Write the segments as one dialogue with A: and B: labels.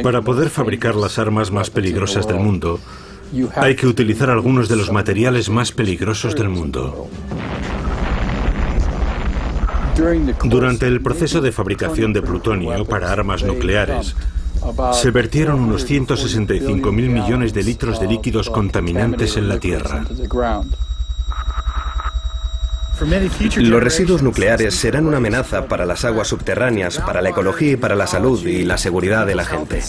A: Para poder fabricar las armas más peligrosas del mundo, hay que utilizar algunos de los materiales más peligrosos del mundo. Durante el proceso de fabricación de plutonio para armas nucleares, se vertieron unos 165.000 millones de litros de líquidos contaminantes en la Tierra.
B: Los residuos nucleares serán una amenaza para las aguas subterráneas, para la ecología y para la salud y la seguridad de la gente.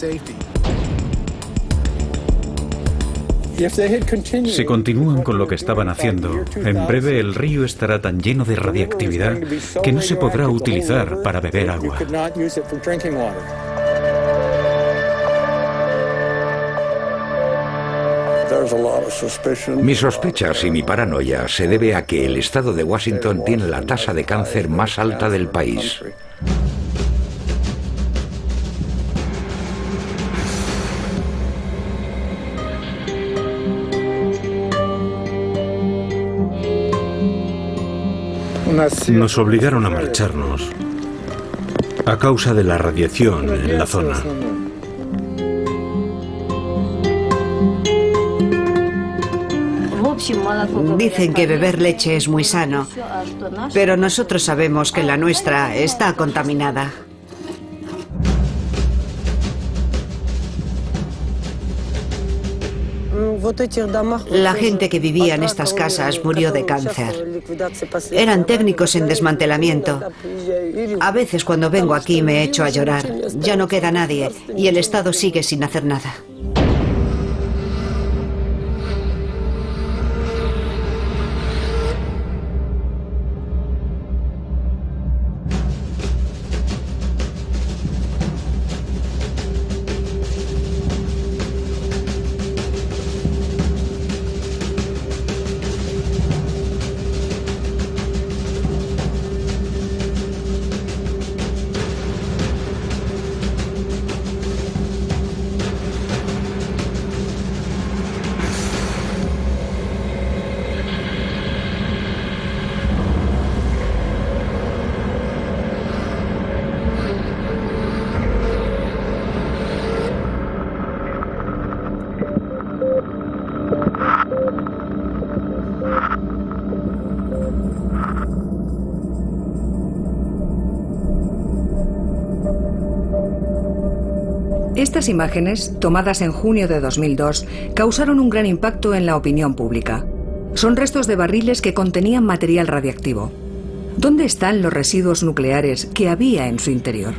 C: Si continúan con lo que estaban haciendo, en breve el río estará tan lleno de radiactividad que no se podrá utilizar para beber agua.
D: Mis sospechas y mi paranoia se debe a que el estado de Washington tiene la tasa de cáncer más alta del país.
A: Nos obligaron a marcharnos a causa de la radiación en la zona.
E: Dicen que beber leche es muy sano, pero nosotros sabemos que la nuestra está contaminada. La gente que vivía en estas casas murió de cáncer. Eran técnicos en desmantelamiento. A veces cuando vengo aquí me echo a llorar. Ya no queda nadie y el Estado sigue sin hacer nada.
F: Estas imágenes, tomadas en junio de 2002, causaron un gran impacto en la opinión pública. Son restos de barriles que contenían material radiactivo. ¿Dónde están los residuos nucleares que había en su interior?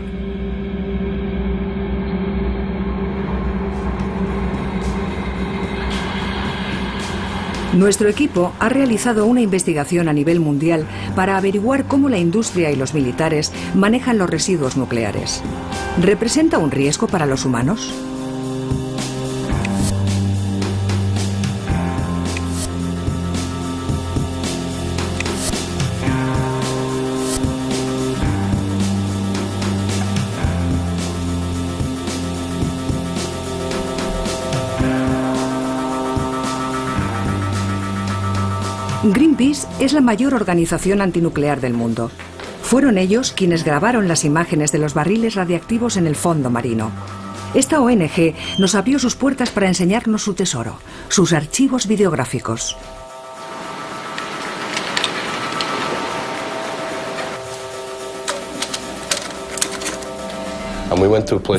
F: Nuestro equipo ha realizado una investigación a nivel mundial para averiguar cómo la industria y los militares manejan los residuos nucleares. ¿Representa un riesgo para los humanos? Greenpeace es la mayor organización antinuclear del mundo. Fueron ellos quienes grabaron las imágenes de los barriles radiactivos en el fondo marino. Esta ONG nos abrió sus puertas para enseñarnos su tesoro, sus archivos videográficos.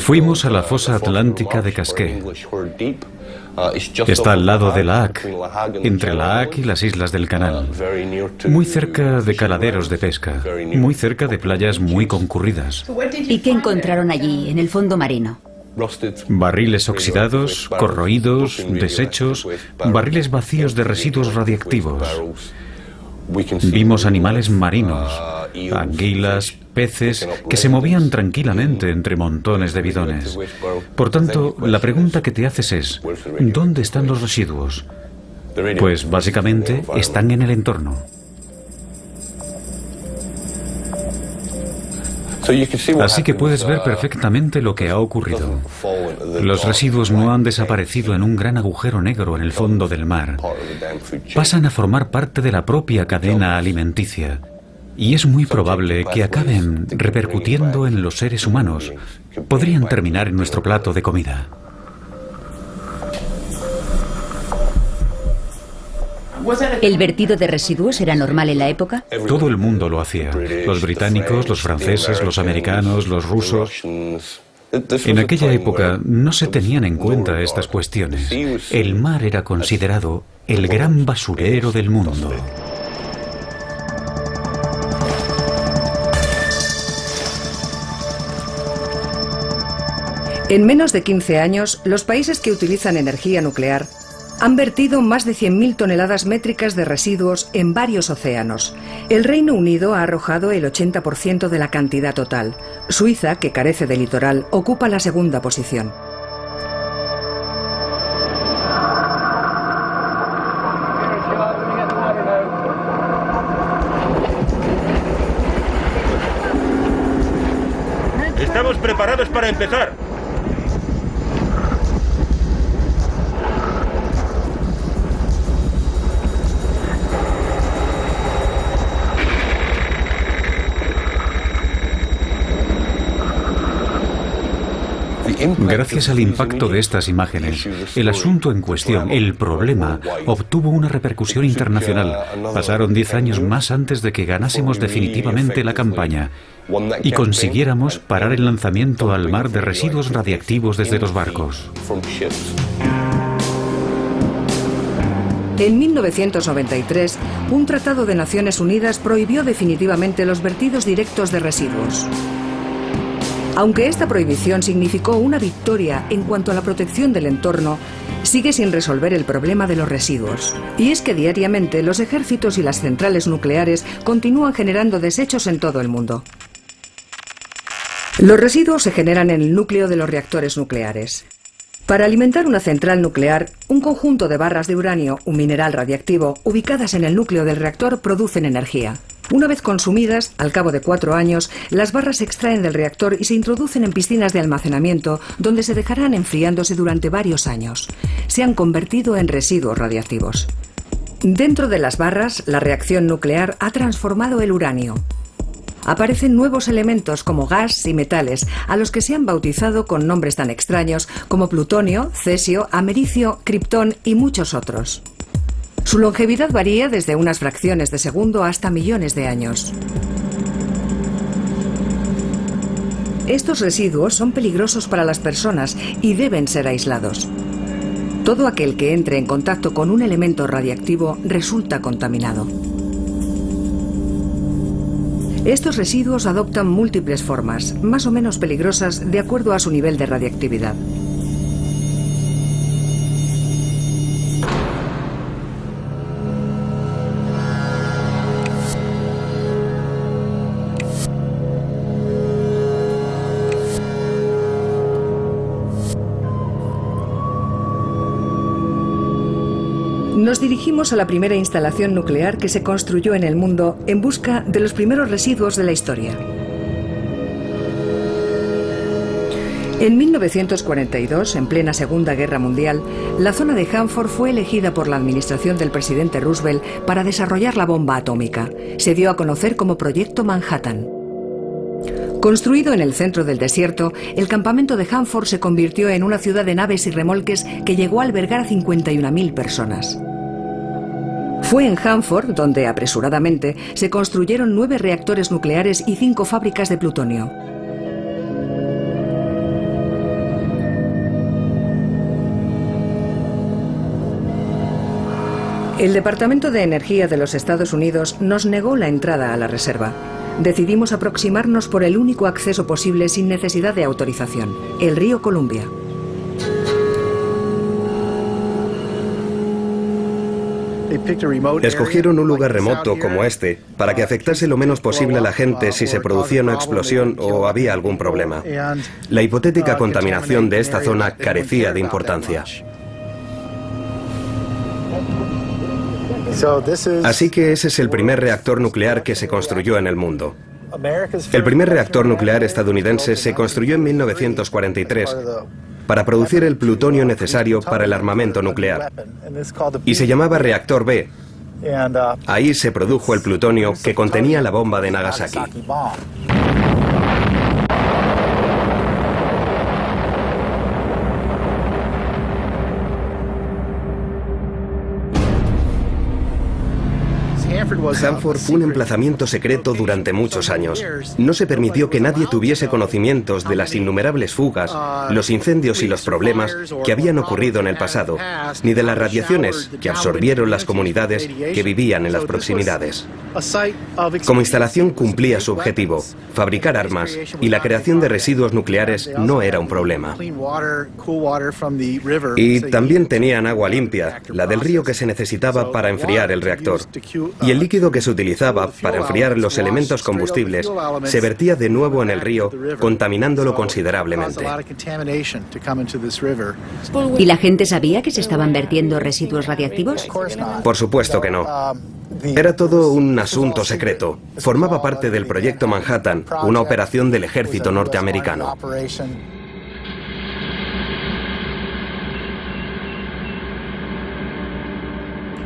C: Fuimos a la fosa atlántica de Casqué. Está al lado de La Hague, entre La Hague y las islas del Canal, muy cerca de caladeros de pesca, muy cerca de playas muy concurridas.
G: ¿Y qué encontraron allí, en el fondo marino?
C: Barriles oxidados, corroídos, desechos, barriles vacíos de residuos radiactivos. Vimos animales marinos, anguilas, peces que se movían tranquilamente entre montones de bidones. Por tanto, la pregunta que te haces es, ¿dónde están los residuos? Pues básicamente están en el entorno. Así que puedes ver perfectamente lo que ha ocurrido. Los residuos no han desaparecido en un gran agujero negro en el fondo del mar. Pasan a formar parte de la propia cadena alimenticia. Y es muy probable que acaben repercutiendo en los seres humanos. Podrían terminar en nuestro plato de comida.
G: ¿El vertido de residuos era normal en la época?
C: Todo el mundo lo hacía. Los británicos, los franceses, los americanos, los rusos. En aquella época no se tenían en cuenta estas cuestiones. El mar era considerado el gran basurero del mundo.
F: En menos de 15 años, los países que utilizan energía nuclear han vertido más de 100.000 toneladas métricas de residuos en varios océanos. El Reino Unido ha arrojado el 80% de la cantidad total. Suiza, que carece de litoral, ocupa la segunda posición.
H: Estamos preparados para empezar.
C: Gracias al impacto de estas imágenes, el asunto en cuestión, el problema, obtuvo una repercusión internacional. Pasaron 10 años más antes de que ganásemos definitivamente la campaña y consiguiéramos parar el lanzamiento al mar de residuos radiactivos desde los barcos.
F: En 1993, un tratado de Naciones Unidas prohibió definitivamente los vertidos directos de residuos. Aunque esta prohibición significó una victoria en cuanto a la protección del entorno, sigue sin resolver el problema de los residuos. Y es que diariamente los ejércitos y las centrales nucleares continúan generando desechos en todo el mundo. Los residuos se generan en el núcleo de los reactores nucleares. Para alimentar una central nuclear, un conjunto de barras de uranio, un mineral radiactivo, ubicadas en el núcleo del reactor, producen energía. Una vez consumidas, al cabo de 4 años, las barras se extraen del reactor y se introducen en piscinas de almacenamiento, donde se dejarán enfriándose durante varios años. Se han convertido en residuos radiactivos. Dentro de las barras, la reacción nuclear ha transformado el uranio. Aparecen nuevos elementos como gas y metales, a los que se han bautizado con nombres tan extraños como plutonio, cesio, americio, kriptón y muchos otros. Su longevidad varía desde unas fracciones de segundo hasta millones de años. Estos residuos son peligrosos para las personas y deben ser aislados. Todo aquel que entre en contacto con un elemento radiactivo resulta contaminado. Estos residuos adoptan múltiples formas, más o menos peligrosas de acuerdo a su nivel de radiactividad. Nos dirigimos a la primera instalación nuclear que se construyó en el mundo en busca de los primeros residuos de la historia. En 1942, en plena Segunda Guerra Mundial, la zona de Hanford fue elegida por la administración del presidente Roosevelt para desarrollar la bomba atómica. Se dio a conocer como Proyecto Manhattan. Construido en el centro del desierto, el campamento de Hanford se convirtió en una ciudad de naves y remolques que llegó a albergar a 51.000 personas. Fue en Hanford donde, apresuradamente, se construyeron 9 reactores nucleares y 5 fábricas de plutonio. El Departamento de Energía de los Estados Unidos nos negó la entrada a la reserva. Decidimos aproximarnos por el único acceso posible sin necesidad de autorización, el río Columbia.
B: Escogieron un lugar remoto como este para que afectase lo menos posible a la gente si se producía una explosión o había algún problema. La hipotética contaminación de esta zona carecía de importancia. Así que ese es el primer reactor nuclear que se construyó en el mundo. El primer reactor nuclear estadounidense se construyó en 1943 para producir el plutonio necesario para el armamento nuclear y se llamaba Reactor B, Ahí se produjo el plutonio que contenía la bomba de Nagasaki. Hanford fue un emplazamiento secreto durante muchos años. No se permitió que nadie tuviese conocimientos de las innumerables fugas, los incendios y los problemas que habían ocurrido en el pasado, ni de las radiaciones que absorbieron las comunidades que vivían en las proximidades. Como instalación cumplía su objetivo, fabricar armas, y la creación de residuos nucleares no era un problema. Y también tenían agua limpia, la del río que se necesitaba para enfriar el reactor. Y el líquido que se utilizaba para enfriar los elementos combustibles se vertía de nuevo en el río, contaminándolo considerablemente.
G: ¿Y la gente sabía que se estaban vertiendo residuos radiactivos?
B: Por supuesto que no. Era todo un asunto secreto. Formaba parte del Proyecto Manhattan, una operación del ejército norteamericano.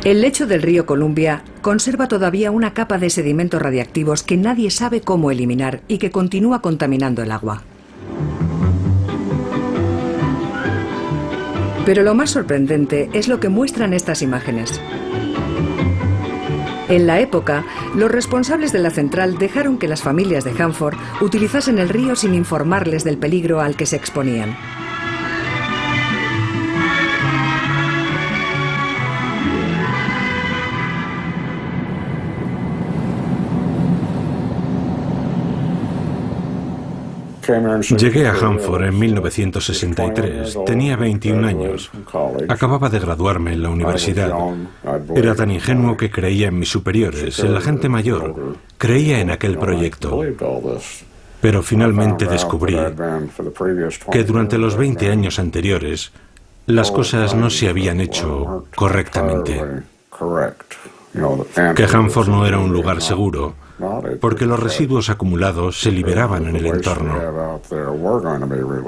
F: El lecho del río Columbia conserva todavía una capa de sedimentos radiactivos que nadie sabe cómo eliminar y que continúa contaminando el agua. Pero lo más sorprendente es lo que muestran estas imágenes. En la época, los responsables de la central dejaron que las familias de Hanford utilizasen el río sin informarles del peligro al que se exponían.
A: Llegué a Hanford en 1963. Tenía 21 años. Acababa de graduarme en la universidad. Era tan ingenuo que creía en mis superiores, en la gente mayor. Creía en aquel proyecto. Pero finalmente descubrí que durante los 20 años anteriores las cosas no se habían hecho correctamente. Que Hanford no era un lugar seguro, porque los residuos acumulados se liberaban en el entorno.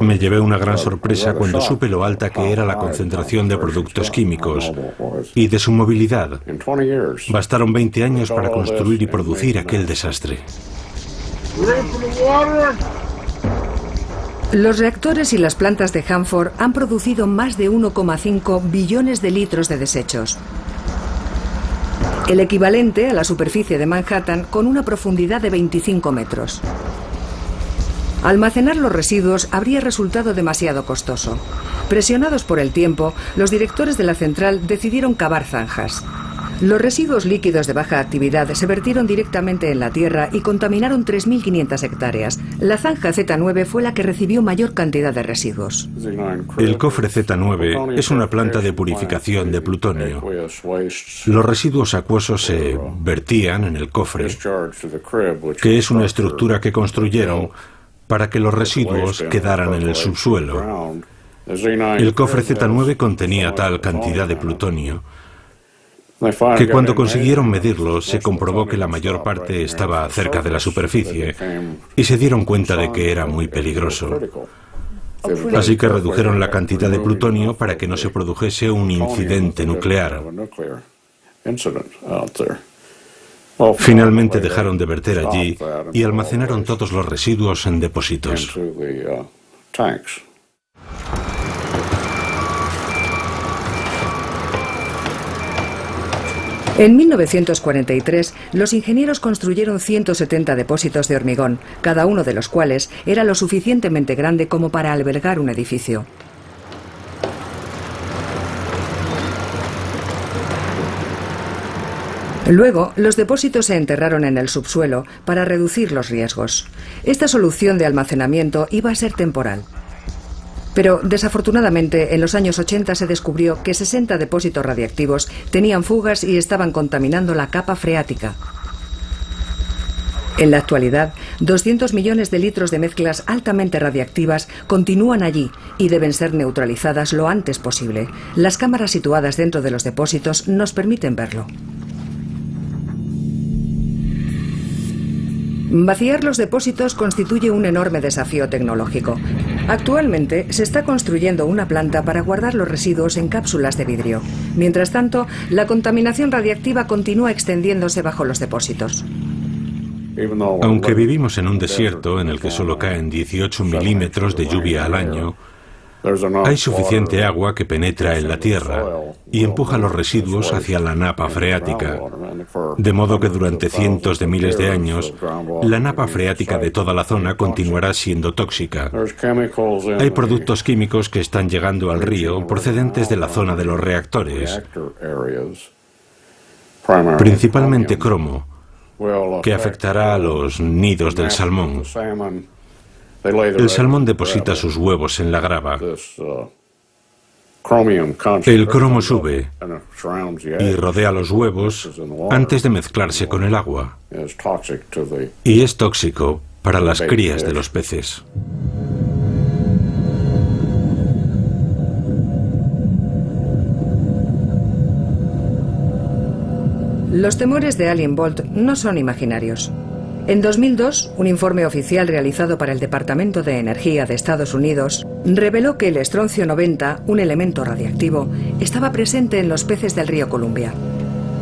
A: Me llevé una gran sorpresa cuando supe lo alta que era la concentración de productos químicos y de su movilidad. Bastaron 20 años para construir y producir aquel desastre.
F: Los reactores y las plantas de Hanford han producido más de 1,5 billones de litros de desechos. El equivalente a la superficie de Manhattan con una profundidad de 25 metros. Almacenar los residuos habría resultado demasiado costoso. Presionados por el tiempo, los directores de la central decidieron cavar zanjas. Los residuos líquidos de baja actividad se vertieron directamente en la tierra y contaminaron 3.500 hectáreas. La zanja Z9 fue la que recibió mayor cantidad de residuos.
A: El cofre Z9 es una planta de purificación de plutonio. Los residuos acuosos se vertían en el cofre, que es una estructura que construyeron para que los residuos quedaran en el subsuelo. El cofre Z9 contenía tal cantidad de plutonio que cuando consiguieron medirlo se comprobó que la mayor parte estaba cerca de la superficie y se dieron cuenta de que era muy peligroso. Así que redujeron la cantidad de plutonio para que no se produjese un incidente nuclear. Finalmente dejaron de verter allí y almacenaron todos los residuos en depósitos.
F: En 1943, los ingenieros construyeron 170 depósitos de hormigón, cada uno de los cuales era lo suficientemente grande como para albergar un edificio. Luego, los depósitos se enterraron en el subsuelo para reducir los riesgos. Esta solución de almacenamiento iba a ser temporal. Pero, desafortunadamente, en los años 80 se descubrió que 60 depósitos radiactivos tenían fugas y estaban contaminando la capa freática. En la actualidad, 200 millones de litros de mezclas altamente radiactivas continúan allí y deben ser neutralizadas lo antes posible. Las cámaras situadas dentro de los depósitos nos permiten verlo. Vaciar los depósitos constituye un enorme desafío tecnológico. Actualmente se está construyendo una planta para guardar los residuos en cápsulas de vidrio. Mientras tanto, la contaminación radiactiva continúa extendiéndose bajo los depósitos.
A: Aunque vivimos en un desierto en el que solo caen 18 milímetros de lluvia al año, hay suficiente agua que penetra en la tierra y empuja los residuos hacia la napa freática, de modo que durante cientos de miles de años, la napa freática de toda la zona continuará siendo tóxica. Hay productos químicos que están llegando al río procedentes de la zona de los reactores, principalmente cromo, que afectará a los nidos del salmón. El salmón deposita sus huevos en la grava. El cromo sube y rodea los huevos antes de mezclarse con el agua. Y es tóxico para las crías de los peces.
F: Los temores de Alien Bolt no son imaginarios. En 2002, un informe oficial realizado para el Departamento de Energía de Estados Unidos reveló que el estroncio 90, un elemento radiactivo, estaba presente en los peces del río Columbia.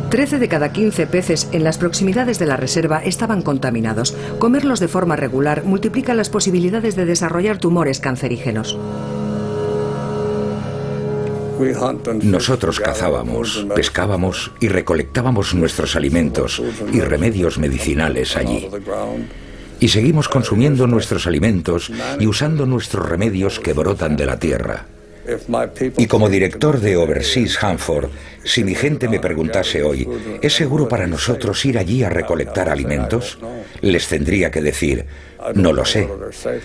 F: 13 de cada 15 peces en las proximidades de la reserva estaban contaminados. Comerlos de forma regular multiplica las posibilidades de desarrollar tumores cancerígenos.
D: Nosotros cazábamos, pescábamos y recolectábamos nuestros alimentos y remedios medicinales allí. Y seguimos consumiendo nuestros alimentos y usando nuestros remedios que brotan de la tierra. Y como director de Overseas Hanford, si mi gente me preguntase hoy, ¿es seguro para nosotros ir allí a recolectar alimentos? Les tendría que decir, no lo sé.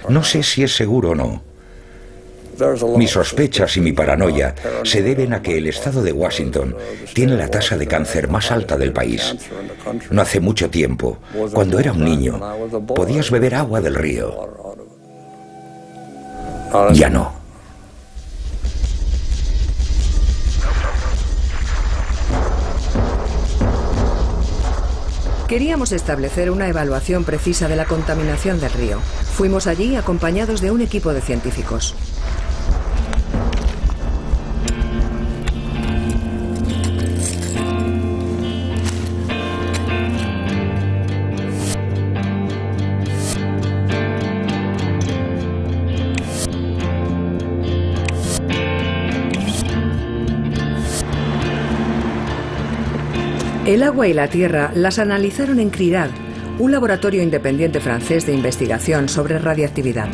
D: No sé si es seguro o no. Mis sospechas y mi paranoia se deben a que el estado de Washington tiene la tasa de cáncer más alta del país. No hace mucho tiempo, cuando era un niño, podías beber agua del río. Ya no.
F: Queríamos establecer una evaluación precisa de la contaminación del río. Fuimos allí acompañados de un equipo de científicos. El agua y la tierra las analizaron en CRIRAD, un laboratorio independiente francés de investigación sobre radiactividad.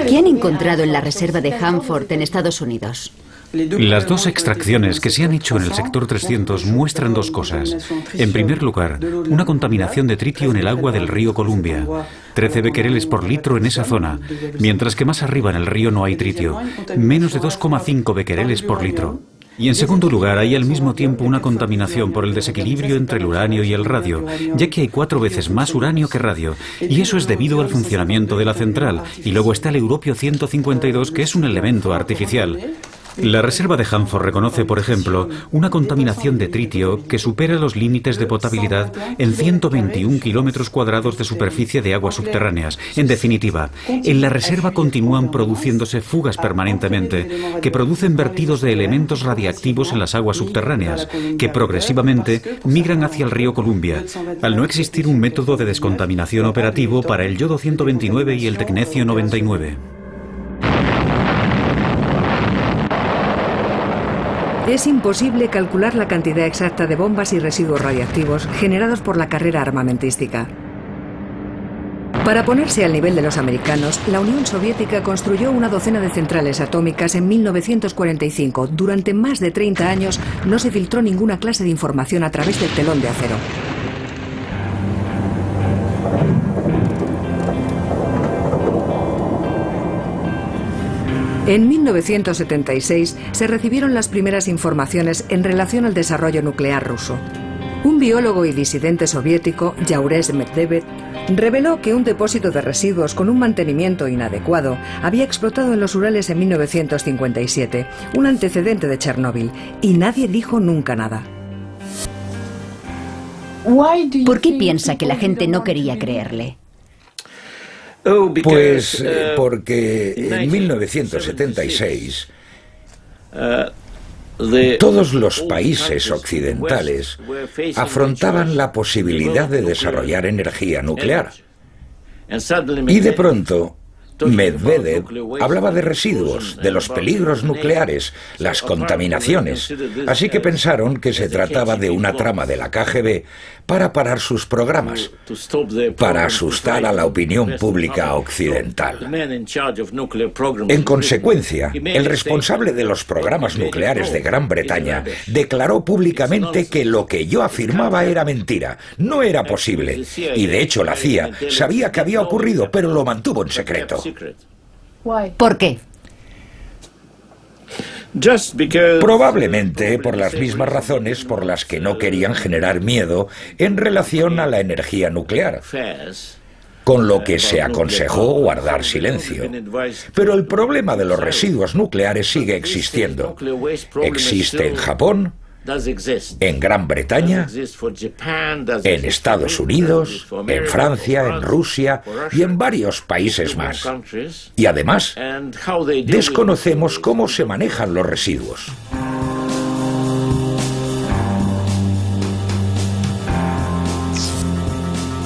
G: ¿Qué han encontrado en la reserva de Hanford en Estados Unidos?
C: Las dos extracciones que se han hecho en el sector 300 muestran dos cosas. En primer lugar, una contaminación de tritio en el agua del río Columbia. 13 becquereles por litro en esa zona, mientras que más arriba en el río no hay tritio. Menos de 2,5 becquereles por litro. Y en segundo lugar, hay al mismo tiempo una contaminación por el desequilibrio entre el uranio y el radio, ya que hay 4 veces más uranio que radio, y eso es debido al funcionamiento de la central. Y luego está el europio 152, que es un elemento artificial. La reserva de Hanford reconoce, por ejemplo, una contaminación de tritio que supera los límites de potabilidad en 121 kilómetros cuadrados de superficie de aguas subterráneas. En definitiva, en la reserva continúan produciéndose fugas permanentemente, que producen vertidos de elementos radiactivos en las aguas subterráneas, que progresivamente migran hacia el río Columbia, al no existir un método de descontaminación operativo para el yodo 129 y el tecnecio 99.
F: Es imposible calcular la cantidad exacta de bombas y residuos radiactivos generados por la carrera armamentística. Para ponerse al nivel de los americanos, la Unión Soviética construyó una docena de centrales atómicas en 1945. Durante más de 30 años no se filtró ninguna clase de información a través del telón de acero. En 1976 se recibieron las primeras informaciones en relación al desarrollo nuclear ruso. Un biólogo y disidente soviético, Yauris Medvedev, reveló que un depósito de residuos con un mantenimiento inadecuado había explotado en los Urales en 1957, un antecedente de Chernóbil, y nadie dijo nunca nada.
G: ¿Por qué piensa que la gente no quería creerle?
D: Pues porque en 1976 todos los países occidentales afrontaban la posibilidad de desarrollar energía nuclear. Y de pronto, Medvedev hablaba de residuos, de los peligros nucleares, las contaminaciones, así que pensaron que se trataba de una trama de la KGB para parar sus programas, para asustar a la opinión pública occidental. En consecuencia, el responsable de los programas nucleares de Gran Bretaña declaró públicamente que lo que yo afirmaba era mentira, no era posible, y de hecho la CIA sabía que había ocurrido, pero lo mantuvo en secreto.
G: ¿Por qué?
D: Probablemente por las mismas razones por las que no querían generar miedo en relación a la energía nuclear, con lo que se aconsejó guardar silencio. Pero el problema de los residuos nucleares sigue existiendo. Existe en Japón, en Gran Bretaña, en Estados Unidos, en Francia, en Rusia y en varios países más. Y además, desconocemos cómo se manejan los residuos.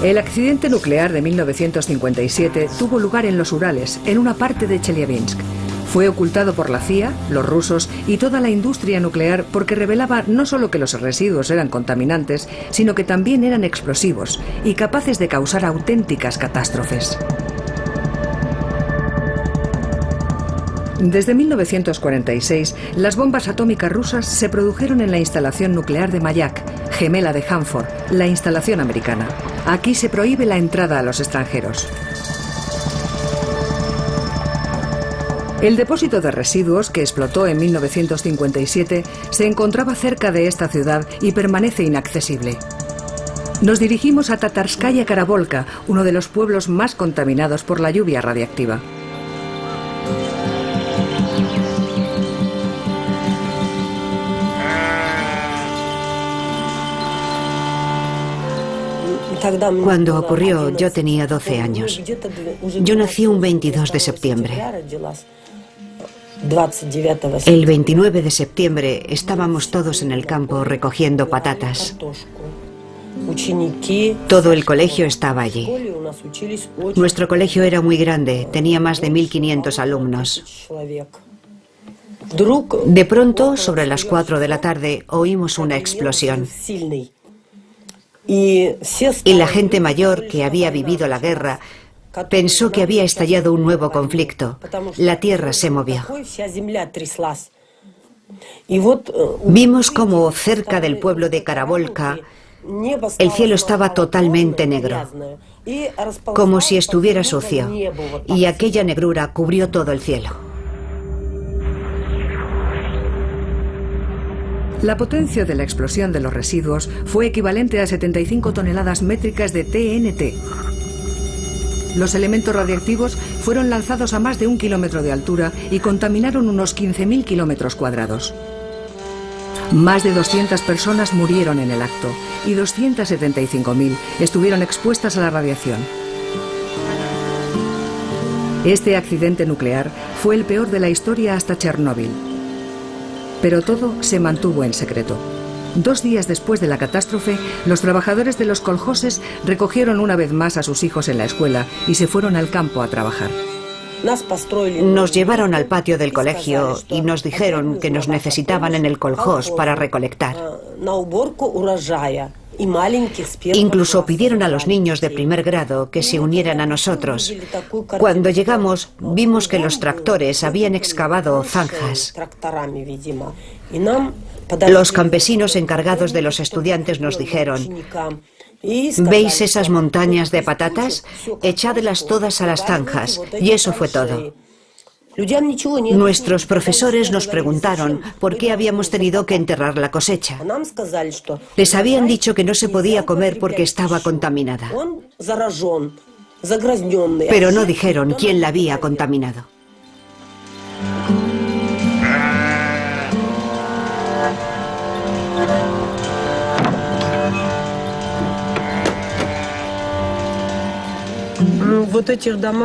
F: El accidente nuclear de 1957 tuvo lugar en los Urales, en una parte de Chelyabinsk. Fue ocultado por la CIA, los rusos y toda la industria nuclear porque revelaba no solo que los residuos eran contaminantes, sino que también eran explosivos y capaces de causar auténticas catástrofes. Desde 1946, las bombas atómicas rusas se produjeron en la instalación nuclear de Mayak, gemela de Hanford, la instalación americana. Aquí se prohíbe la entrada a los extranjeros. El depósito de residuos, que explotó en 1957, se encontraba cerca de esta ciudad y permanece inaccesible. Nos dirigimos a Tatarskaya Karavolka, uno de los pueblos más contaminados por la lluvia radiactiva.
E: Cuando ocurrió, yo tenía 12 años. Yo nací un 22 de septiembre. El 29 de septiembre estábamos todos en el campo recogiendo patatas. Todo el colegio estaba allí. Nuestro colegio era muy grande, tenía más de 1500 alumnos. De pronto, sobre las 4 de la tarde, oímos una explosión. Y la gente mayor que había vivido la guerra pensó que había estallado un nuevo conflicto. La tierra se movió. Vimos como cerca del pueblo de Karavolka el cielo estaba totalmente negro, como si estuviera sucio, y aquella negrura cubrió todo el cielo.
F: La potencia de la explosión de los residuos fue equivalente a 75 toneladas métricas de TNT. Los elementos radiactivos fueron lanzados a más de 1 kilómetro de altura y contaminaron unos 15.000 kilómetros cuadrados. Más de 200 personas murieron en el acto y 275.000 estuvieron expuestas a la radiación. Este accidente nuclear fue el peor de la historia hasta Chernóbil. Pero todo se mantuvo en secreto. 2 días después de la catástrofe, los trabajadores de los koljoses recogieron una vez más a sus hijos en la escuela y se fueron al campo a trabajar.
E: Nos llevaron al patio del colegio y nos dijeron que nos necesitaban en el koljós para recolectar. Incluso pidieron a los niños de primer grado que se unieran a nosotros. Cuando llegamos, vimos que los tractores habían excavado zanjas. Los campesinos encargados de los estudiantes nos dijeron: ¿veis esas montañas de patatas? Echadlas todas a las zanjas. Y eso fue todo. Nuestros profesores nos preguntaron por qué habíamos tenido que enterrar la cosecha. Les habían dicho que no se podía comer porque estaba contaminada. Pero no dijeron quién la había contaminado.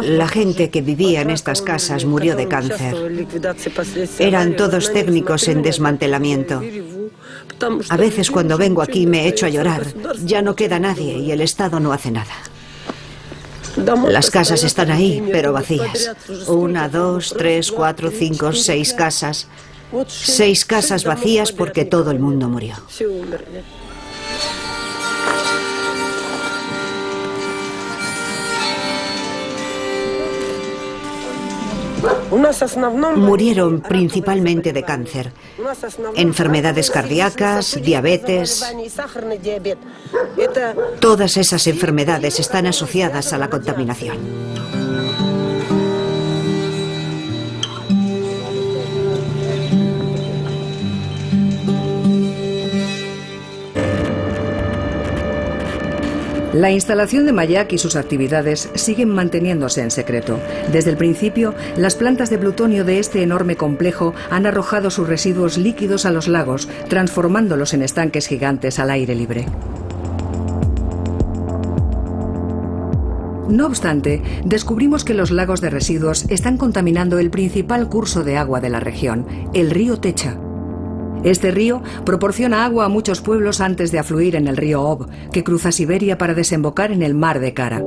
E: La gente que vivía en estas casas murió de cáncer. Eran todos técnicos en desmantelamiento. A veces cuando vengo aquí me echo a llorar. Ya no queda nadie y el Estado no hace nada. Las casas están ahí, pero vacías. 1, 2, 3, 4, 5, 6 casas. 6 casas vacías porque todo el mundo murió. Murieron principalmente de cáncer, enfermedades cardíacas, diabetes. Todas esas enfermedades están asociadas a la contaminación.
F: La instalación de Mayak y sus actividades siguen manteniéndose en secreto. Desde el principio, las plantas de plutonio de este enorme complejo han arrojado sus residuos líquidos a los lagos, transformándolos en estanques gigantes al aire libre. No obstante, descubrimos que los lagos de residuos están contaminando el principal curso de agua de la región, el río Techa. Este río proporciona agua a muchos pueblos antes de afluir en el río Ob, que cruza Siberia para desembocar en el mar de Kara.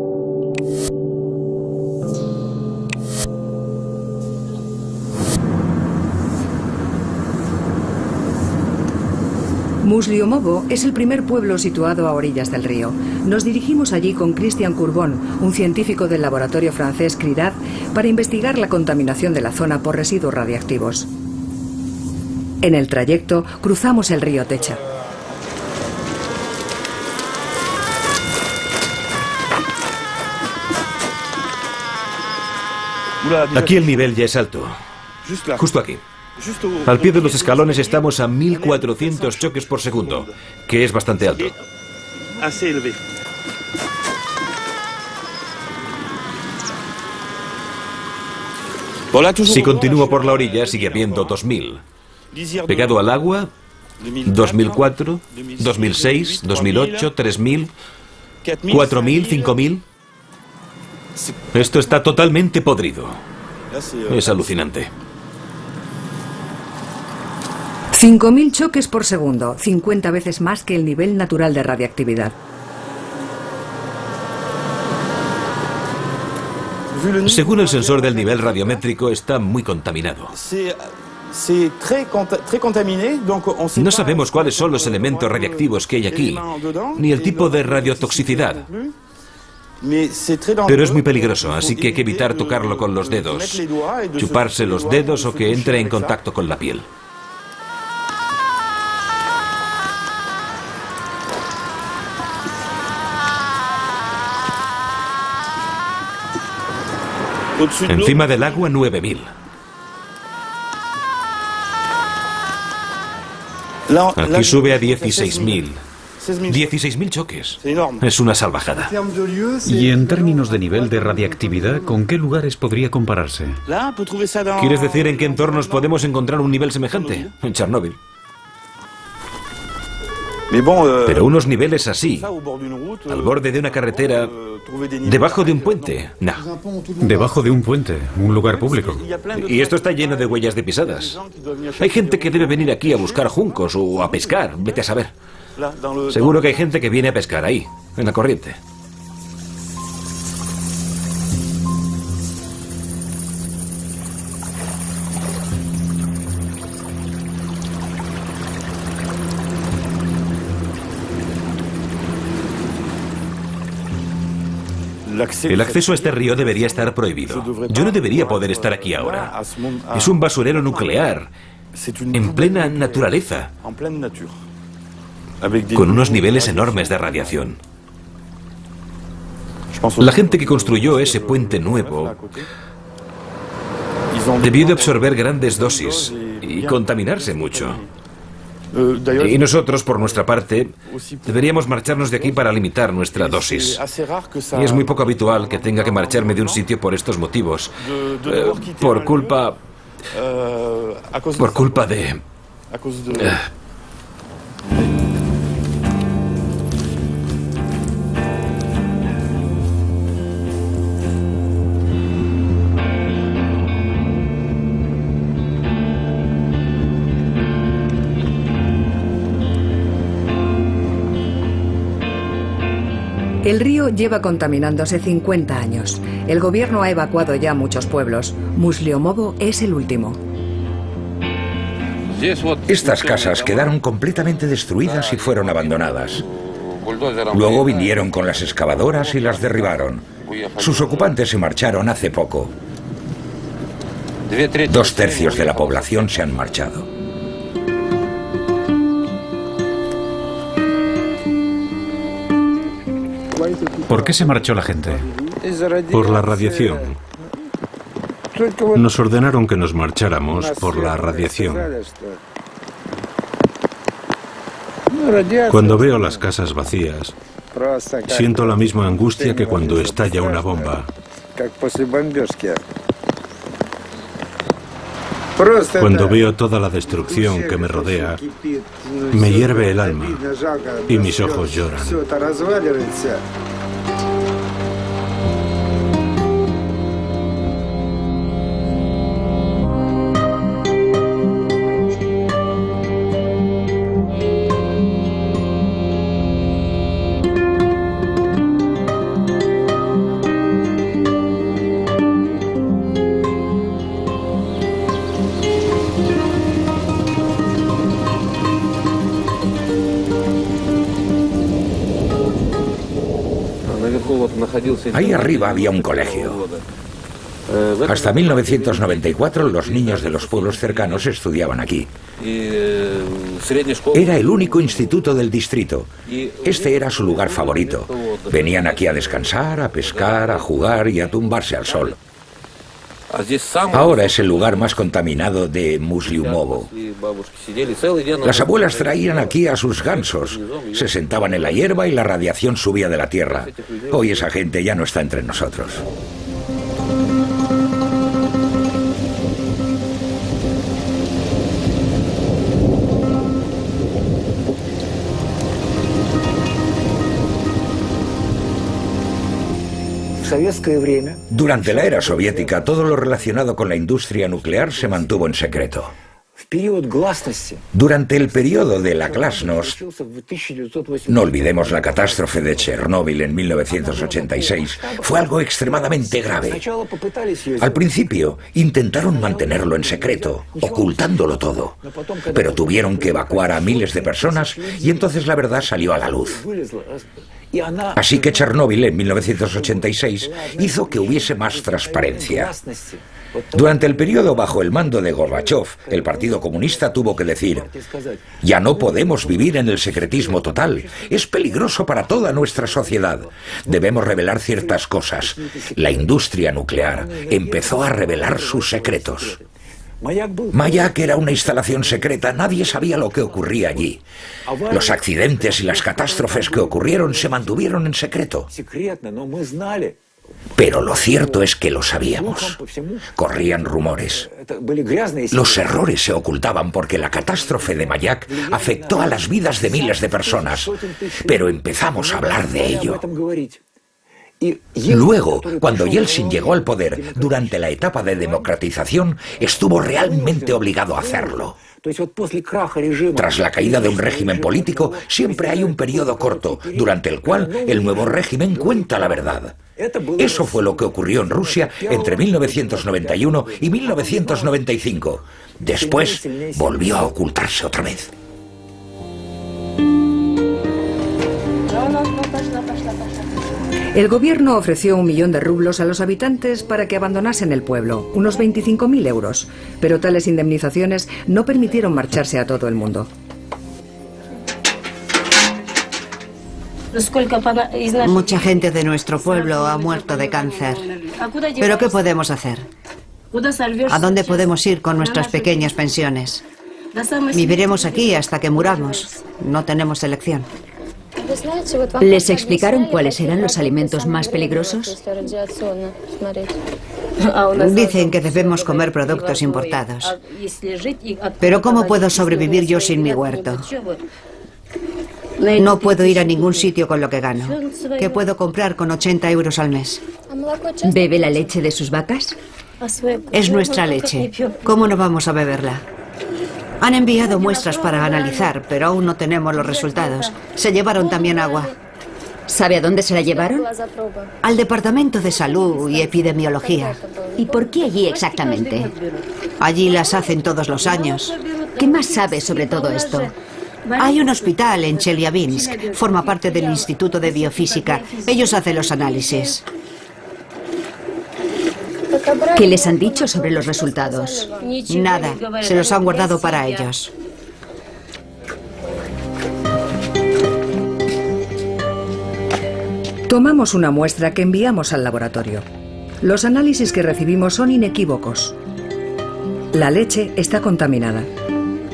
F: Musliomovo es el primer pueblo situado a orillas del río. Nos dirigimos allí con Christian Courbon, un científico del laboratorio francés CRIDAD, para investigar la contaminación de la zona por residuos radiactivos. En el trayecto cruzamos el río Techa.
I: Aquí el nivel ya es alto. Justo aquí. Al pie de los escalones estamos a 1400 choques por segundo, que es bastante alto. Si continúo por la orilla, sigue habiendo 2000. Pegado al agua, 2004, 2006, 2008, 3000, 4000, 5000. Esto está totalmente podrido. Es alucinante.
F: 5000 choques por segundo, 50 veces más que el nivel natural de radiactividad.
I: Según el sensor del nivel radiométrico, está muy contaminado. No sabemos cuáles son los elementos radiactivos que hay aquí, ni el tipo de radiotoxicidad. Pero es muy peligroso, así que hay que evitar tocarlo con los dedos, chuparse los dedos o que entre en contacto con la piel. Encima del agua, 9000. Aquí sube a 16.000. 16.000 choques. Es una salvajada.
C: Y en términos de nivel de radiactividad, ¿con qué lugares podría compararse?
I: ¿Quieres decir en qué entornos podemos encontrar un nivel semejante? En Chernóbil. Pero unos niveles así, al borde de una carretera, debajo de un puente, no.
C: Debajo de un puente, un lugar público.
I: Y esto está lleno de huellas de pisadas. Hay gente que debe venir aquí a buscar juncos o a pescar, vete a saber. Seguro que hay gente que viene a pescar ahí, en la corriente. El acceso a este río debería estar prohibido. Yo no debería poder estar aquí ahora. Es un basurero nuclear, en plena naturaleza, con unos niveles enormes de radiación. La gente que construyó ese puente nuevo debió de absorber grandes dosis y contaminarse mucho. Y nosotros, por nuestra parte, deberíamos marcharnos de aquí para limitar nuestra dosis. Y es muy poco habitual que tenga que marcharme de un sitio por estos motivos. Por culpa de...
F: El río lleva contaminándose 50 años. El gobierno ha evacuado ya muchos pueblos. Musliomovo es el último.
D: Estas casas quedaron completamente destruidas y fueron abandonadas. Luego vinieron con las excavadoras y las derribaron. Sus ocupantes se marcharon hace poco. 2/3 de la población se han marchado.
C: ¿Por qué se marchó la gente?
A: Por la radiación. Nos ordenaron que nos marcháramos por la radiación. Cuando veo las casas vacías, siento la misma angustia que cuando estalla una bomba. Cuando veo toda la destrucción que me rodea, me hierve el alma y mis ojos lloran.
D: Ahí arriba había un colegio. Hasta 1994 los niños de los pueblos cercanos estudiaban aquí. Era el único instituto del distrito. Este era su lugar favorito. Venían aquí a descansar, a pescar, a jugar y a tumbarse al sol. Ahora es el lugar más contaminado de Musliomovo. Las abuelas traían aquí a sus gansos, se sentaban en la hierba y la radiación subía de la tierra. Hoy esa gente ya no está entre nosotros. Durante la era soviética, todo lo relacionado con la industria nuclear se mantuvo en secreto. Durante el periodo de la glasnost, no olvidemos la catástrofe de Chernóbil en 1986, fue algo extremadamente grave. Al principio intentaron mantenerlo en secreto, ocultándolo todo, pero tuvieron que evacuar a miles de personas y entonces la verdad salió a la luz. Así que Chernóbil en 1986 hizo que hubiese más transparencia. Durante el periodo bajo el mando de Gorbachov, el Partido Comunista tuvo que decir: ya no podemos vivir en el secretismo total, es peligroso para toda nuestra sociedad. Debemos revelar ciertas cosas. La industria nuclear empezó a revelar sus secretos. Mayak era una instalación secreta, nadie sabía lo que ocurría allí. Los accidentes y las catástrofes que ocurrieron se mantuvieron en secreto. Pero lo cierto es que lo sabíamos. Corrían rumores. Los errores se ocultaban porque la catástrofe de Mayak afectó a las vidas de miles de personas. Pero empezamos a hablar de ello. Luego, cuando Yeltsin llegó al poder, durante la etapa de democratización, estuvo realmente obligado a hacerlo. Tras la caída de un régimen político, siempre hay un periodo corto, durante el cual el nuevo régimen cuenta la verdad. Eso fue lo que ocurrió en Rusia entre 1991 y 1995. Después, volvió a ocultarse otra vez.
F: El gobierno ofreció 1 millón de rublos a los habitantes para que abandonasen el pueblo, unos 25.000 euros, pero tales indemnizaciones no permitieron marcharse a todo el mundo.
E: Mucha gente de nuestro pueblo ha muerto de cáncer. ¿Pero qué podemos hacer? ¿A dónde podemos ir con nuestras pequeñas pensiones? Viviremos aquí hasta que muramos. No tenemos elección.
G: ¿Les explicaron cuáles eran los alimentos más peligrosos?
E: Dicen que debemos comer productos importados. Pero ¿cómo puedo sobrevivir yo sin mi huerto? No puedo ir a ningún sitio con lo que gano. ¿Qué puedo comprar con 80 euros al mes?
G: ¿Bebe la leche de sus vacas?
E: Es nuestra leche. ¿Cómo no vamos a beberla? Han enviado muestras para analizar, pero aún no tenemos los resultados. Se llevaron también agua.
G: ¿Sabe a dónde se la llevaron?
E: Al Departamento de Salud y Epidemiología.
G: ¿Y por qué allí exactamente?
E: Allí las hacen todos los años.
G: ¿Qué más sabe sobre todo esto?
E: Hay un hospital en Chelyabinsk. Forma parte del Instituto de Biofísica. Ellos hacen los análisis.
G: ¿Qué les han dicho sobre los resultados?
E: Nada. Se los han guardado para ellos.
F: Tomamos una muestra que enviamos al laboratorio. Los análisis que recibimos son inequívocos. La leche está contaminada.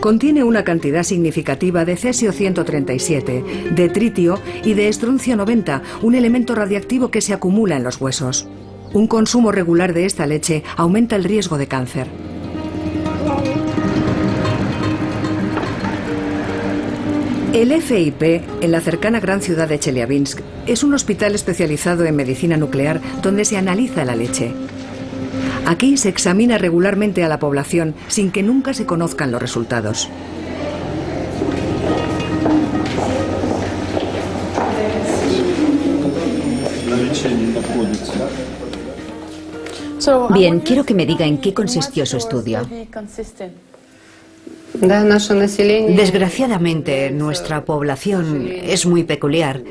F: Contiene una cantidad significativa de cesio 137, de tritio y de estroncio 90, un elemento radiactivo que se acumula en los huesos. Un consumo regular de esta leche aumenta el riesgo de cáncer. El FIP, en la cercana gran ciudad de Chelyabinsk, es un hospital especializado en medicina nuclear donde se analiza la leche. Aquí se examina regularmente a la población sin que nunca se conozcan los resultados.
G: Bien, quiero que me diga en qué consistió su estudio.
E: Desgraciadamente, nuestra población es muy peculiar,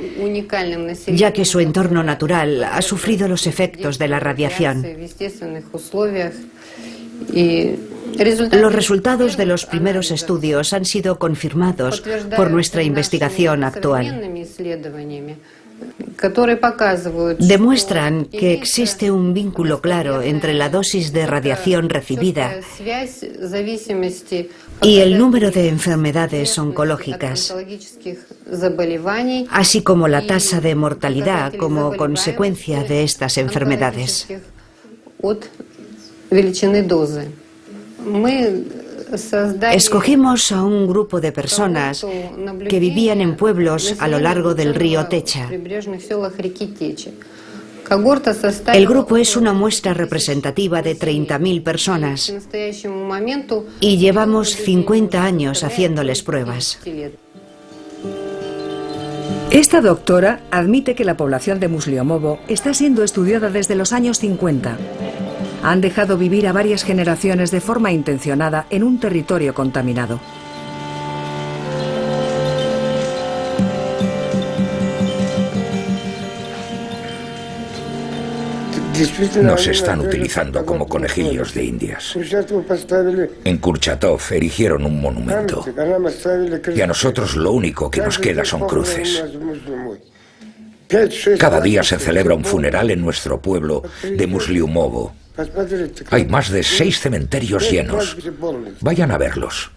E: ya que su entorno natural ha sufrido los efectos de la radiación. Los resultados de los primeros estudios han sido confirmados por nuestra investigación actual. Demuestran que existe un vínculo claro entre la dosis de radiación recibida y el número de enfermedades oncológicas, así como la tasa de mortalidad como consecuencia de estas enfermedades. Escogimos a un grupo de personas que vivían en pueblos a lo largo del río Techa. El grupo es una muestra representativa de 30.000 personas y llevamos 50 años haciéndoles pruebas.
F: Esta doctora admite que la población de Musliomovo está siendo estudiada desde los años 50. Han dejado vivir a varias generaciones de forma intencionada en un territorio contaminado.
D: Nos están utilizando como conejillos de indias. En Kurchatov erigieron un monumento y a nosotros lo único que nos queda son cruces. Cada día se celebra un funeral en nuestro pueblo de Musliomovo. Hay más de 6 cementerios llenos. Vayan a verlos.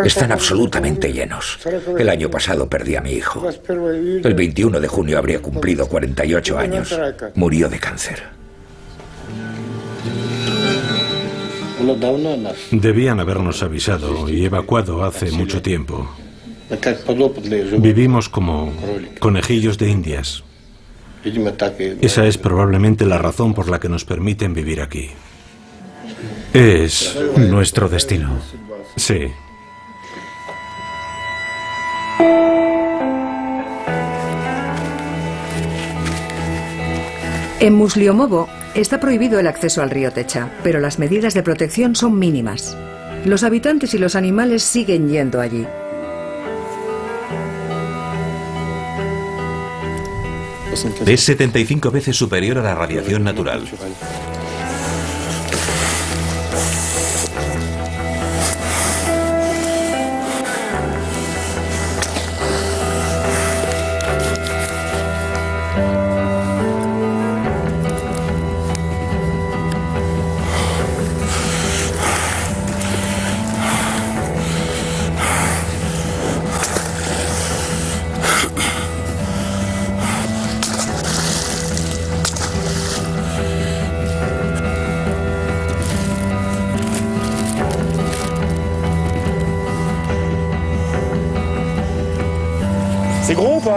D: Están absolutamente llenos. El año pasado perdí a mi hijo. El 21 de junio habría cumplido 48 años. Murió de cáncer.
A: Debían habernos avisado y evacuado hace mucho tiempo. Vivimos como conejillos de indias. Esa es probablemente la razón por la que nos permiten vivir aquí. Es
C: nuestro destino.
A: Sí.
F: En Musliomovo está prohibido el acceso al río Techa, pero las medidas de protección son mínimas. Los habitantes y los animales siguen yendo allí.
J: Es 75 veces superior a la radiación natural.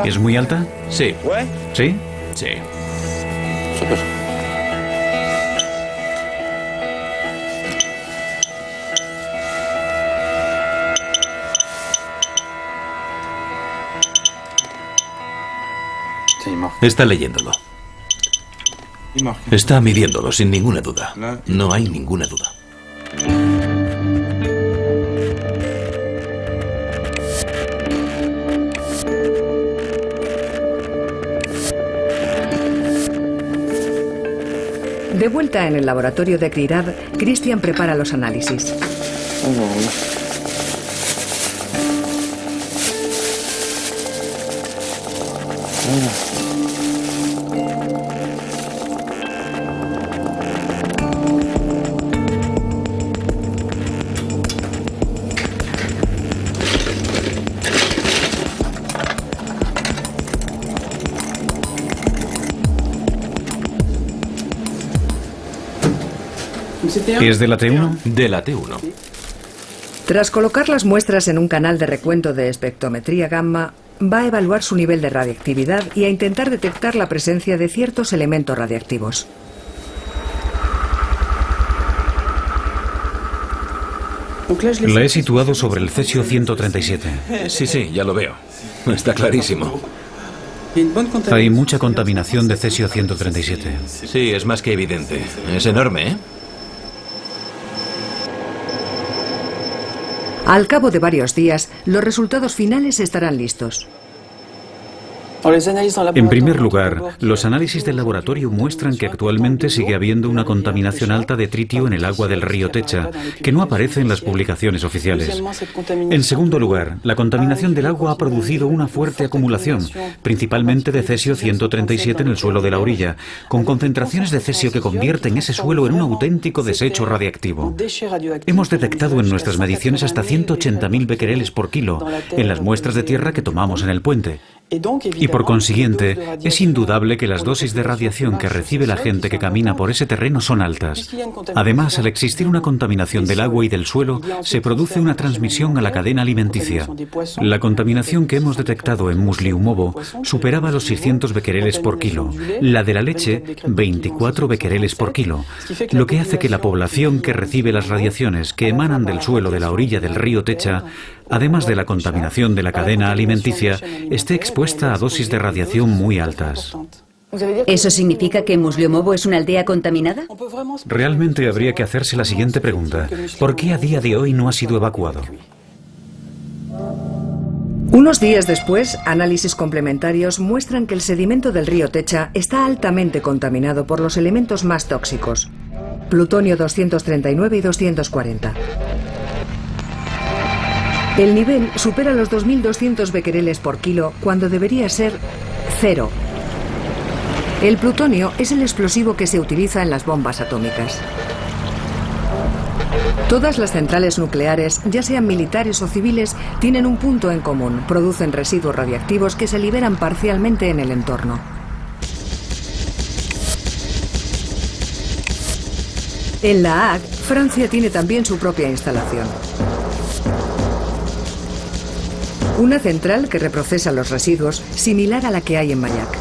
C: ¿Es muy alta?
J: Sí.
C: ¿Sí?
J: Sí. Está leyéndolo. Está midiéndolo, sin ninguna duda. No hay ninguna duda.
F: De vuelta en el laboratorio de Crirad, Christian prepara los análisis.
C: ¿Es de la T1?
J: De la T1.
F: Tras colocar las muestras en un canal de recuento de espectrometría gamma, va a evaluar su nivel de radiactividad y a intentar detectar la presencia de ciertos elementos radiactivos.
C: La he situado sobre el cesio 137.
J: Sí, ya lo veo. Está clarísimo.
C: Hay mucha contaminación de cesio 137.
J: Sí, es más que evidente. Es enorme, ¿eh?
F: Al cabo de varios días, los resultados finales estarán listos.
C: En primer lugar, los análisis del laboratorio muestran que actualmente sigue habiendo una contaminación alta de tritio en el agua del río Techa, que no aparece en las publicaciones oficiales. En segundo lugar, la contaminación del agua ha producido una fuerte acumulación, principalmente de cesio 137 en el suelo de la orilla, con concentraciones de cesio que convierten ese suelo en un auténtico desecho radiactivo. Hemos detectado en nuestras mediciones hasta 180.000 becquereles por kilo en las muestras de tierra que tomamos en el puente. Y por consiguiente, es indudable que las dosis de radiación que recibe la gente que camina por ese terreno son altas. Además, al existir una contaminación del agua y del suelo, se produce una transmisión a la cadena alimenticia. La contaminación que hemos detectado en Musliumovo superaba los 600 becquereles por kilo, la de la leche 24 becquereles por kilo, lo que hace que la población que recibe las radiaciones que emanan del suelo de la orilla del río Techa, además de la contaminación de la cadena alimenticia, esté expuesta a dosis de radiación muy altas.
G: ¿Eso significa que Musliumovo es una aldea contaminada?
C: Realmente habría que hacerse la siguiente pregunta. ¿Por qué a día de hoy no ha sido evacuado?
F: Unos días después, análisis complementarios muestran que el sedimento del río Techa está altamente contaminado por los elementos más tóxicos: plutonio 239 y 240. El nivel supera los 2.200 becquereles por kilo cuando debería ser 0. El plutonio es el explosivo que se utiliza en las bombas atómicas. Todas las centrales nucleares, ya sean militares o civiles, tienen un punto en común: producen residuos radiactivos que se liberan parcialmente en el entorno. En La Hague, Francia tiene también su propia instalación. Una central que reprocesa los residuos, similar a la que hay en Mayak.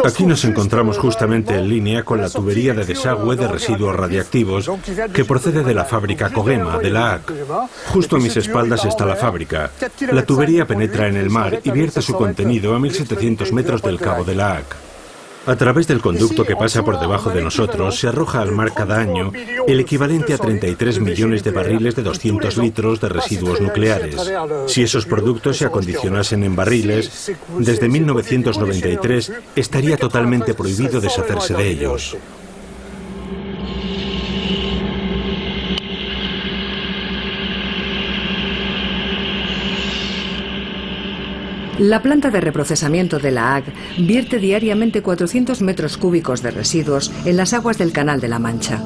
A: Aquí nos encontramos justamente en línea con la tubería de desagüe de residuos radiactivos que procede de la fábrica Kogema, de La Hague. Justo a mis espaldas está la fábrica. La tubería penetra en el mar y vierte su contenido a 1.700 metros del cabo de La Hague. A través del conducto que pasa por debajo de nosotros se arroja al mar cada año el equivalente a 33 millones de barriles de 200 litros de residuos nucleares. Si esos productos se acondicionasen en barriles, desde 1993 estaría totalmente prohibido deshacerse de ellos.
F: La planta de reprocesamiento de La Hague vierte diariamente 400 metros cúbicos de residuos en las aguas del Canal de la Mancha.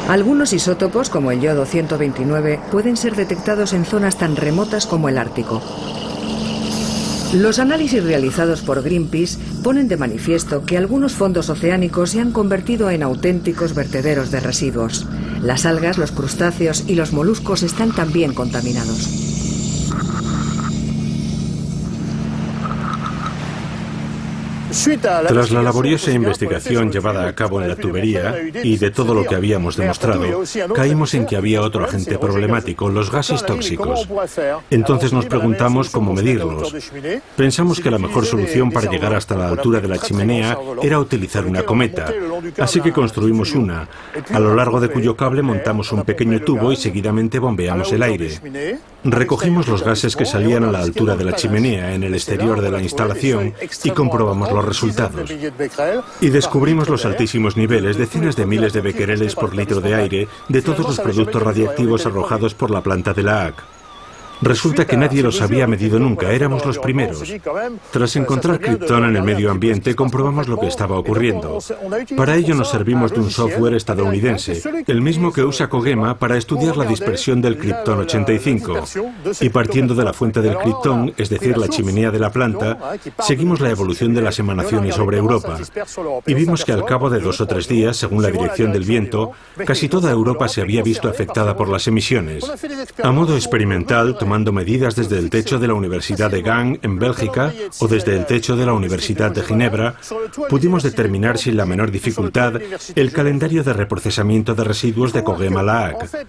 F: Algunos isótopos, como el yodo 129, pueden ser detectados en zonas tan remotas como el Ártico. Los análisis realizados por Greenpeace ponen de manifiesto que algunos fondos oceánicos se han convertido en auténticos vertederos de residuos. Las algas, los crustáceos y los moluscos están también contaminados.
A: Tras la laboriosa investigación llevada a cabo en la tubería y de todo lo que habíamos demostrado, caímos en que había otro agente problemático, los gases tóxicos. Entonces nos preguntamos cómo medirlos. Pensamos que la mejor solución para llegar hasta la altura de la chimenea era utilizar una cometa, así que construimos una, a lo largo de cuyo cable montamos un pequeño tubo y seguidamente bombeamos el aire. Recogimos los gases que salían a la altura de la chimenea en el exterior de la instalación y comprobamos los resultados. Y descubrimos los altísimos niveles, decenas de miles de becquereles por litro de aire, de todos los productos radiactivos arrojados por la planta de la ACC. Resulta que nadie los había medido nunca, éramos los primeros. Tras encontrar criptón en el medio ambiente, comprobamos lo que estaba ocurriendo. Para ello nos servimos de un software estadounidense, el mismo que usa Kogema para estudiar la dispersión del criptón 85. Y partiendo de la fuente del criptón, es decir, la chimenea de la planta, seguimos la evolución de las emanaciones sobre Europa. Y vimos que al cabo de 2 o 3 días, según la dirección del viento, casi toda Europa se había visto afectada por las emisiones. A modo experimental, tomando medidas desde el techo de la Universidad de Gand, en Bélgica, o desde el techo de la Universidad de Ginebra, pudimos determinar sin la menor dificultad el calendario de reprocesamiento de residuos de Kogema-La-ACC.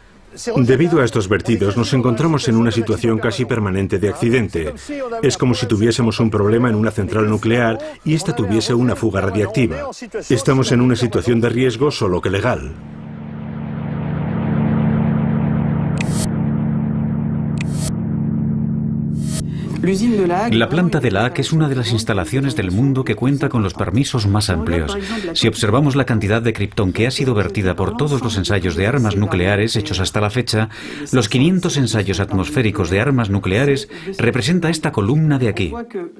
A: Debido a estos vertidos, nos encontramos en una situación casi permanente de accidente. Es como si tuviésemos un problema en una central nuclear y ésta tuviese una fuga radiactiva. Estamos en una situación de riesgo solo que legal.
C: La planta de la ACC es una de las instalaciones del mundo que cuenta con los permisos más amplios. Si observamos la cantidad de criptón que ha sido vertida por todos los ensayos de armas nucleares hechos hasta la fecha, los 500 ensayos atmosféricos de armas nucleares representa esta columna de aquí.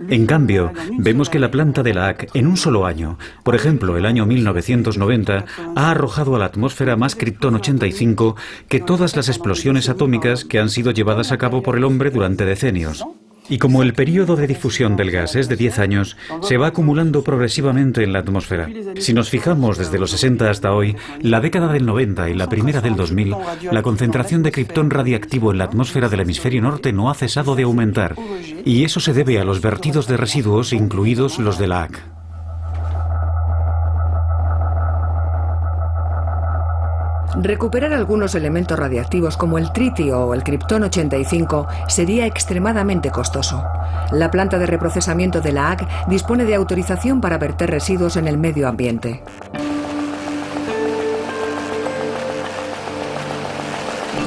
C: En cambio, vemos que la planta de la ACC en un solo año, por ejemplo el año 1990, ha arrojado a la atmósfera más criptón 85 que todas las explosiones atómicas que han sido llevadas a cabo por el hombre durante decenios. Y como el periodo de difusión del gas es de 10 años, se va acumulando progresivamente en la atmósfera. Si nos fijamos desde los 60 hasta hoy, la década del 90 y la primera del 2000, la concentración de criptón radiactivo en la atmósfera del hemisferio norte no ha cesado de aumentar. Y eso se debe a los vertidos de residuos, incluidos los de la ACC.
F: Recuperar algunos elementos radiactivos como el tritio o el criptón 85 sería extremadamente costoso. La planta de reprocesamiento de la ACC dispone de autorización para verter residuos en el medio ambiente.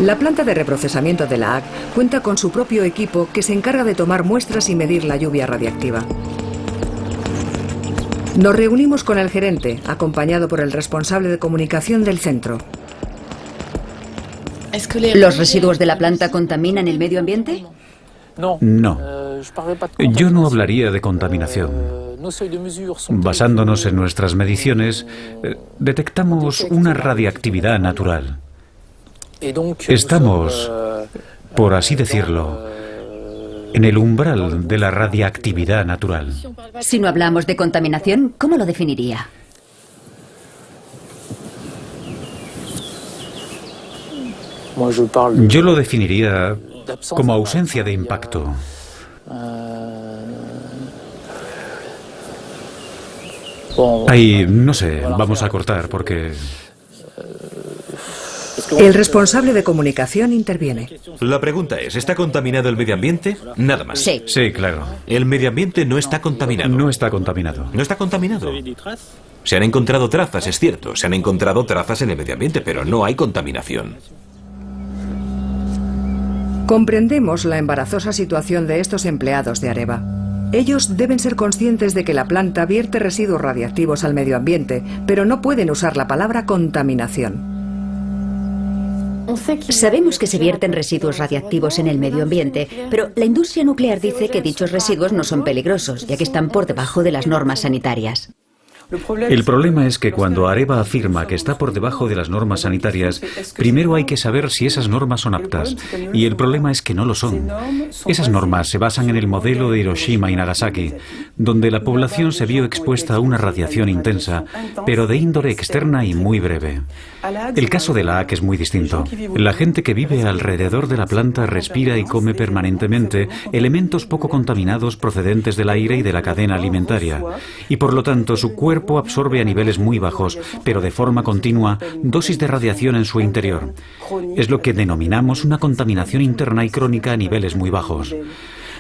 F: La planta de reprocesamiento de la ACC cuenta con su propio equipo que se encarga de tomar muestras y medir la lluvia radiactiva. Nos reunimos con el gerente, acompañado por el responsable de comunicación del centro.
G: ¿Los residuos de la planta contaminan el medio ambiente?
C: No. Yo no hablaría de contaminación. Basándonos en nuestras mediciones, detectamos una radiactividad natural. Estamos, por así decirlo, en el umbral de la radiactividad natural.
G: Si no hablamos de contaminación, ¿cómo lo definiría?
C: Yo lo definiría como ausencia de impacto. Ahí, no sé, vamos a cortar porque...
F: El responsable de comunicación interviene.
I: La pregunta es, ¿está contaminado el medio ambiente? Nada más.
G: Sí.
C: Sí, claro.
I: El medio ambiente no está contaminado.
C: No está contaminado.
I: No está contaminado. Se han encontrado trazas, es cierto. Se han encontrado trazas en el medio ambiente, pero no hay contaminación.
F: Comprendemos la embarazosa situación de estos empleados de Areva. Ellos deben ser conscientes de que la planta vierte residuos radiactivos al medio ambiente, pero no pueden usar la palabra contaminación.
G: Sabemos que se vierten residuos radiactivos en el medio ambiente, pero la industria nuclear dice que dichos residuos no son peligrosos, ya que están por debajo de las normas sanitarias.
C: El problema es que cuando Areva afirma que está por debajo de las normas sanitarias, primero hay que saber si esas normas son aptas. Y el problema es que no lo son. Esas normas se basan en el modelo de Hiroshima y Nagasaki, donde la población se vio expuesta a una radiación intensa, pero de índole externa y muy breve. El caso de la AAC es muy distinto. La gente que vive alrededor de la planta respira y come permanentemente elementos poco contaminados procedentes del aire y de la cadena alimentaria, y por lo tanto su cuerpo absorbe a niveles muy bajos, pero de forma continua, dosis de radiación en su interior. Es lo que denominamos una contaminación interna y crónica a niveles muy bajos.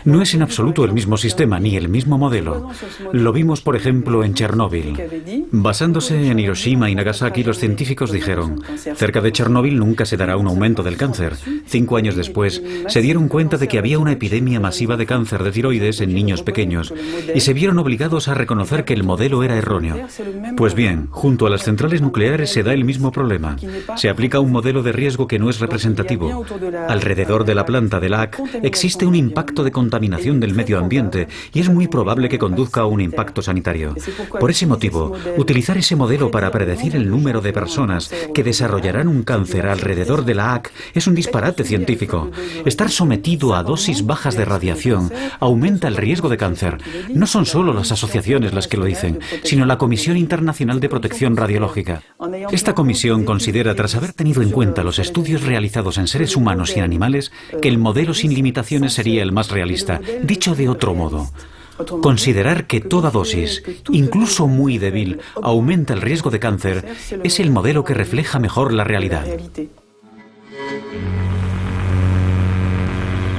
C: No es en absoluto el mismo sistema ni el mismo modelo. Lo vimos, por ejemplo, en Chernóbil. Basándose en Hiroshima y Nagasaki, los científicos dijeron: cerca de Chernóbil nunca se dará un aumento del cáncer. 5 años después, se dieron cuenta de que había una epidemia masiva de cáncer de tiroides en niños pequeños y se vieron obligados a reconocer que el modelo era erróneo. Pues bien, junto a las centrales nucleares se da el mismo problema. Se aplica un modelo de riesgo que no es representativo. Alrededor de la planta de la AAC existe un impacto de contaminación del medio ambiente y es muy probable que conduzca a un impacto sanitario. Por ese motivo, utilizar ese modelo para predecir el número de personas que desarrollarán un cáncer alrededor de la AAC es un disparate científico. Estar sometido a dosis bajas de radiación aumenta el riesgo de cáncer. No son solo las asociaciones las que lo dicen, sino la Comisión Internacional de Protección Radiológica. Esta comisión considera, tras haber tenido en cuenta los estudios realizados en seres humanos y en animales, que el modelo sin limitaciones sería el más realista. Dicho de otro modo, considerar que toda dosis, incluso muy débil, aumenta el riesgo de cáncer es el modelo que refleja mejor la realidad.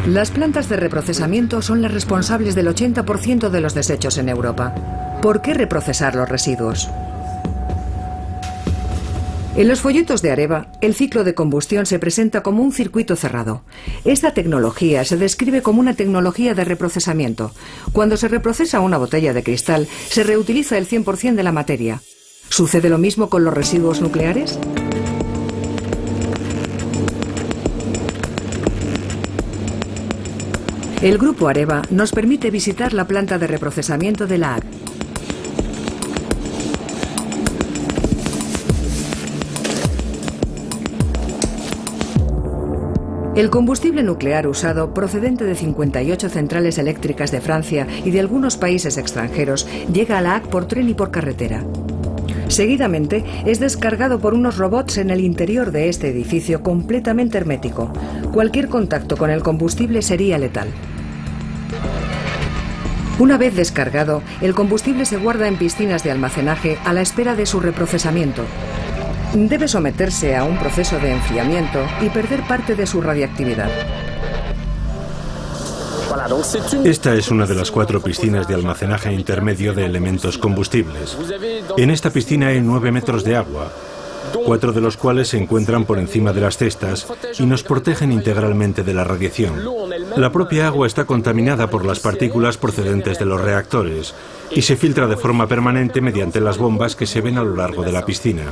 F: Las plantas de reprocesamiento son las responsables del 80% de los desechos en Europa. ¿Por qué reprocesar los residuos? En los folletos de Areva, el ciclo de combustión se presenta como un circuito cerrado. Esta tecnología se describe como una tecnología de reprocesamiento. Cuando se reprocesa una botella de cristal, se reutiliza el 100% de la materia. ¿Sucede lo mismo con los residuos nucleares? El grupo Areva nos permite visitar la planta de reprocesamiento de la AAC. El combustible nuclear usado, procedente de 58 centrales eléctricas de Francia y de algunos países extranjeros, llega a la AAC por tren y por carretera. Seguidamente, es descargado por unos robots en el interior de este edificio completamente hermético. Cualquier contacto con el combustible sería letal. Una vez descargado, el combustible se guarda en piscinas de almacenaje a la espera de su reprocesamiento. Debe someterse a un proceso de enfriamiento y perder parte de su radiactividad.
A: Esta es una de las 4 piscinas de almacenaje intermedio de elementos combustibles. En esta piscina hay 9 metros de agua, 4 de los cuales se encuentran por encima de las cestas y nos protegen integralmente de la radiación. La propia agua está contaminada por las partículas procedentes de los reactores y se filtra de forma permanente mediante las bombas que se ven a lo largo de la piscina.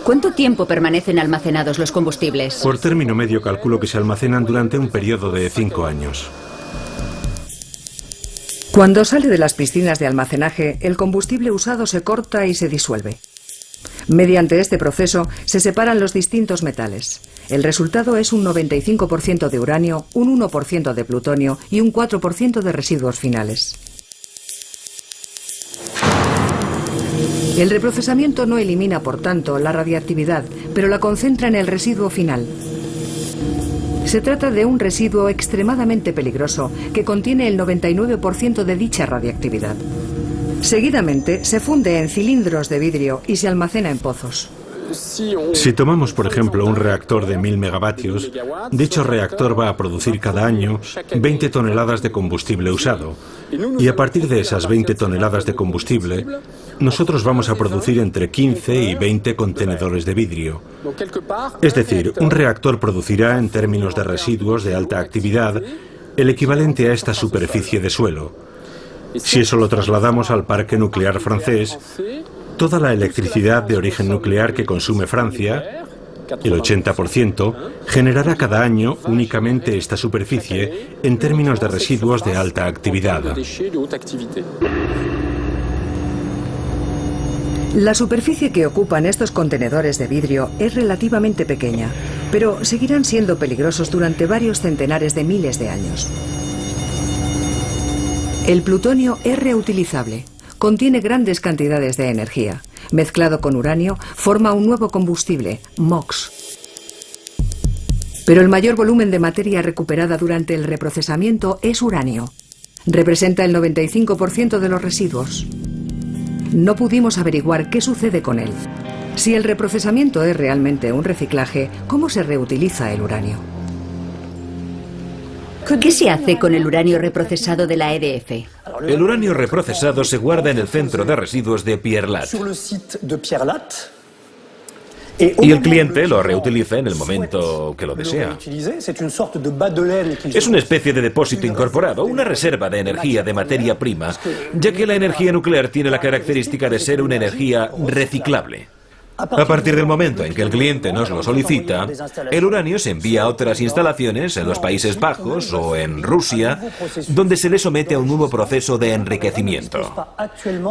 G: ¿Cuánto tiempo permanecen almacenados los combustibles?
A: Por término medio calculo que se almacenan durante un periodo de 5 años.
F: Cuando sale de las piscinas de almacenaje, el combustible usado se corta y se disuelve. Mediante este proceso se separan los distintos metales. El resultado es un 95% de uranio, un 1% de plutonio y un 4% de residuos finales. El reprocesamiento no elimina, por tanto, la radiactividad, pero la concentra en el residuo final. Se trata de un residuo extremadamente peligroso que contiene el 99% de dicha radiactividad. Seguidamente, se funde en cilindros de vidrio y se almacena en pozos.
A: Si tomamos, por ejemplo, un reactor de 1000 megavatios, dicho reactor va a producir cada año 20 toneladas de combustible usado. Y a partir de esas 20 toneladas de combustible, nosotros vamos a producir entre 15 y 20 contenedores de vidrio. Es decir, un reactor producirá, en términos de residuos de alta actividad, el equivalente a esta superficie de suelo. Si eso lo trasladamos al parque nuclear francés, toda la electricidad de origen nuclear que consume Francia, el 80%, generará cada año únicamente esta superficie en términos de residuos de alta actividad.
F: La superficie que ocupan estos contenedores de vidrio es relativamente pequeña, pero seguirán siendo peligrosos durante varios centenares de miles de años. El plutonio es reutilizable. Contiene grandes cantidades de energía. Mezclado con uranio, forma un nuevo combustible, MOX. Pero el mayor volumen de materia recuperada durante el reprocesamiento es uranio. Representa el 95% de los residuos. No pudimos averiguar qué sucede con él. Si el reprocesamiento es realmente un reciclaje, ¿cómo se reutiliza el uranio?
G: ¿Qué se hace con el uranio reprocesado de la EDF?
I: El uranio reprocesado se guarda en el centro de residuos de Pierre Lat. Y el cliente lo reutiliza en el momento que lo desea. Es una especie de depósito incorporado, una reserva de energía de materia prima, ya que la energía nuclear tiene la característica de ser una energía reciclable. A partir del momento en que el cliente nos lo solicita, el uranio se envía a otras instalaciones en los Países Bajos o en Rusia, donde se le somete a un nuevo proceso de enriquecimiento.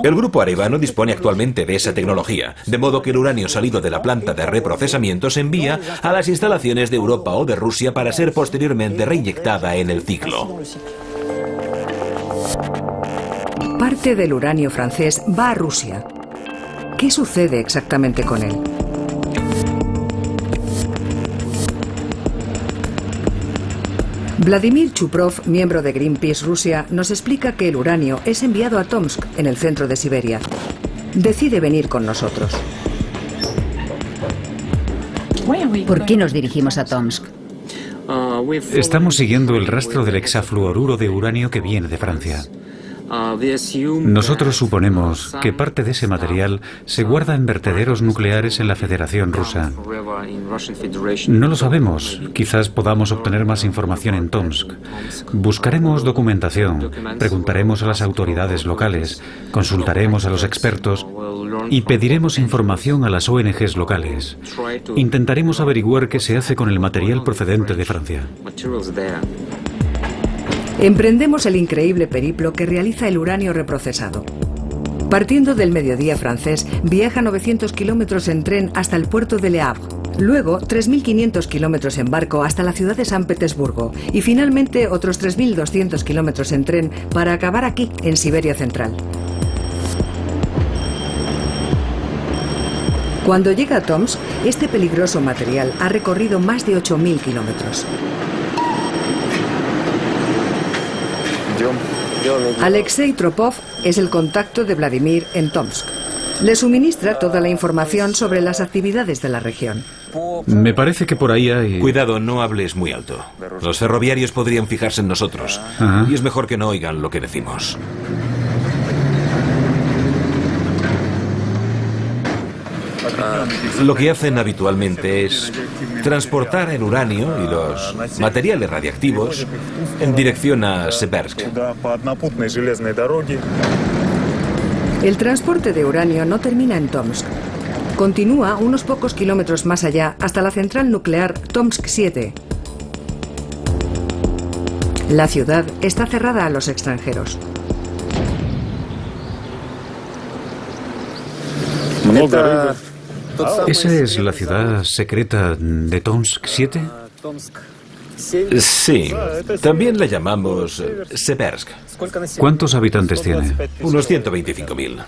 I: El grupo Areva no dispone actualmente de esa tecnología, de modo que el uranio salido de la planta de reprocesamiento se envía a las instalaciones de Europa o de Rusia para ser posteriormente reinyectada en el ciclo.
F: Parte del uranio francés va a Rusia. ¿Qué sucede exactamente con él? Vladimir Chuprov, miembro de Greenpeace Rusia, nos explica que el uranio es enviado a Tomsk, en el centro de Siberia. Decide venir con nosotros.
G: ¿Por qué nos dirigimos a Tomsk?
C: Estamos siguiendo el rastro del hexafluoruro de uranio que viene de Francia. Nosotros suponemos que parte de ese material se guarda en vertederos nucleares en la Federación Rusa. No lo sabemos. Quizás podamos obtener más información en Tomsk. Buscaremos documentación, preguntaremos a las autoridades locales, consultaremos a los expertos y pediremos información a las ONGs locales. Intentaremos averiguar qué se hace con el material procedente de Francia.
F: Emprendemos el increíble periplo que realiza el uranio reprocesado. Partiendo del mediodía francés, viaja 900 kilómetros en tren hasta el puerto de Le Havre. Luego, 3.500 kilómetros en barco hasta la ciudad de San Petersburgo. Y finalmente, otros 3.200 kilómetros en tren para acabar aquí, en Siberia Central. Cuando llega a Tomsk, este peligroso material ha recorrido más de 8.000 kilómetros. Alexei Tropov es el contacto de Vladimir en Tomsk. Le suministra toda la información sobre las actividades de la región.
C: Me parece que por ahí hay...
I: Cuidado, no hables muy alto. Los ferroviarios podrían fijarse en nosotros. Y es mejor que no oigan lo que decimos. Lo que hacen habitualmente es transportar el uranio y los materiales radiactivos en dirección a Seversk.
F: El transporte de uranio no termina en Tomsk. Continúa unos pocos kilómetros más allá hasta la central nuclear Tomsk 7. La ciudad está cerrada a los extranjeros.
C: ¿Esa es la ciudad secreta de Tomsk 7?
I: Sí, también la llamamos Seversk.
C: ¿Cuántos habitantes tiene?
I: Unos 125.000.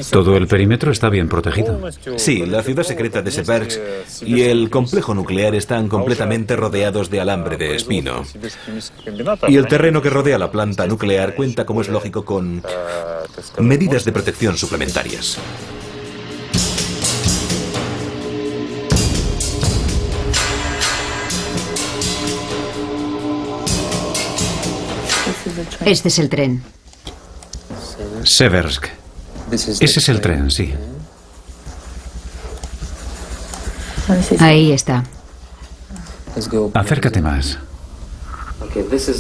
C: Todo el perímetro está bien protegido.
I: Sí, la ciudad secreta de Seversk y el complejo nuclear están completamente rodeados de alambre de espino. Y el terreno que rodea la planta nuclear cuenta, como es lógico, con medidas de protección suplementarias.
G: Este es el tren.
C: Seversk. Ese es el tren, sí.
G: Ahí está.
C: Acércate más.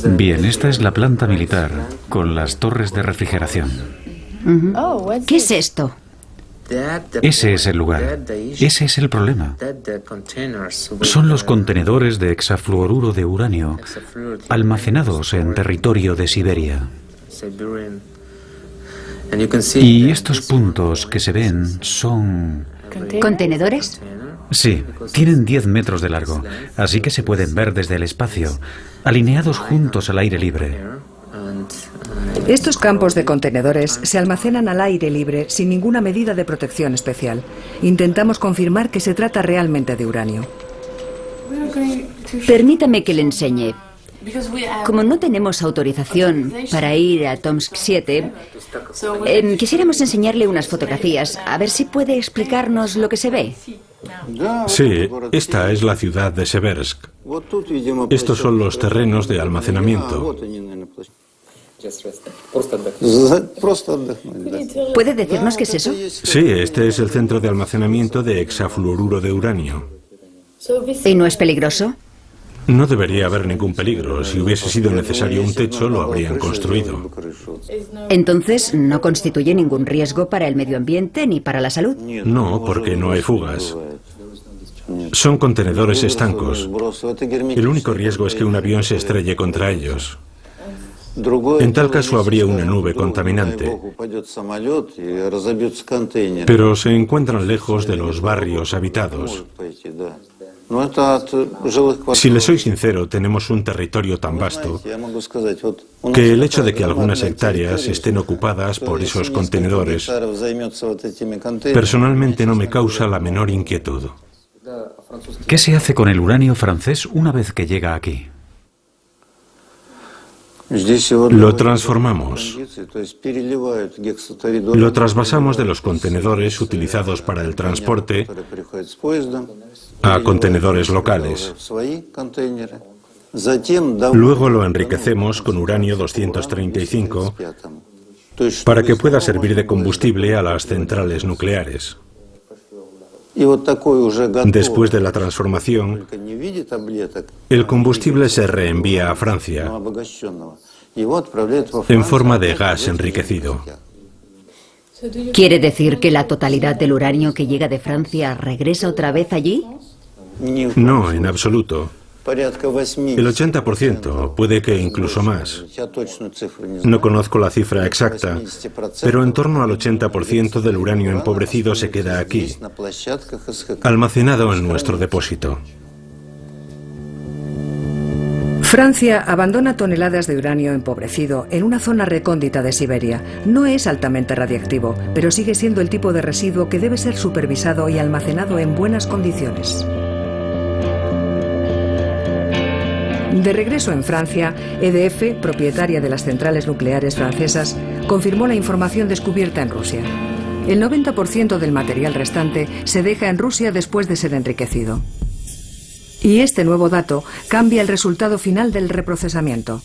C: Bien, esta es la planta militar, con las torres de refrigeración.
G: ¿Qué es esto?
C: Ese es el lugar. Ese es el problema. Son los contenedores de hexafluoruro de uranio almacenados en territorio de Siberia. Y estos puntos que se ven son...
G: ¿Contenedores?
C: Sí, tienen 10 metros de largo, así que se pueden ver desde el espacio, alineados juntos al aire libre.
F: Estos campos de contenedores se almacenan al aire libre sin ninguna medida de protección especial. Intentamos confirmar que se trata realmente de uranio.
G: Permítame que le enseñe. Como no tenemos autorización para ir a Tomsk 7, quisiéramos enseñarle unas fotografías, a ver si puede explicarnos lo que se ve.
A: Sí, esta es la ciudad de Seversk. Estos son los terrenos de almacenamiento.
G: ¿Puede decirnos qué es eso?
A: Sí, este es el centro de almacenamiento de hexafluoruro de uranio.
G: ¿Y no es peligroso?
A: No debería haber ningún peligro. Si hubiese sido necesario un techo, lo habrían construido.
G: Entonces, ¿no constituye ningún riesgo para el medio ambiente ni para la salud?
A: No, porque no hay fugas. Son contenedores estancos. El único riesgo es que un avión se estrelle contra ellos. En tal caso habría una nube contaminante. Pero se encuentran lejos de los barrios habitados. Si le soy sincero, tenemos un territorio tan vasto que el hecho de que algunas hectáreas estén ocupadas por esos contenedores personalmente no me causa la menor inquietud.
C: ¿Qué se hace con el uranio francés una vez que llega aquí?
A: Lo transformamos. Lo trasvasamos de los contenedores utilizados para el transporte a contenedores locales. Luego lo enriquecemos con uranio 235 para que pueda servir de combustible a las centrales nucleares. Después de la transformación, el combustible se reenvía a Francia en forma de gas enriquecido.
G: ¿Quiere decir que la totalidad del uranio que llega de Francia regresa otra vez allí?
A: No, en absoluto. El 80%, puede que incluso más. No conozco la cifra exacta, pero en torno al 80% del uranio empobrecido se queda aquí, almacenado en nuestro depósito.
F: Francia abandona toneladas de uranio empobrecido en una zona recóndita de Siberia. No es altamente radiactivo, pero sigue siendo el tipo de residuo que debe ser supervisado y almacenado en buenas condiciones. De regreso en Francia, EDF, propietaria de las centrales nucleares francesas, confirmó la información descubierta en Rusia. El 90% del material restante se deja en Rusia después de ser enriquecido. Y este nuevo dato cambia el resultado final del reprocesamiento.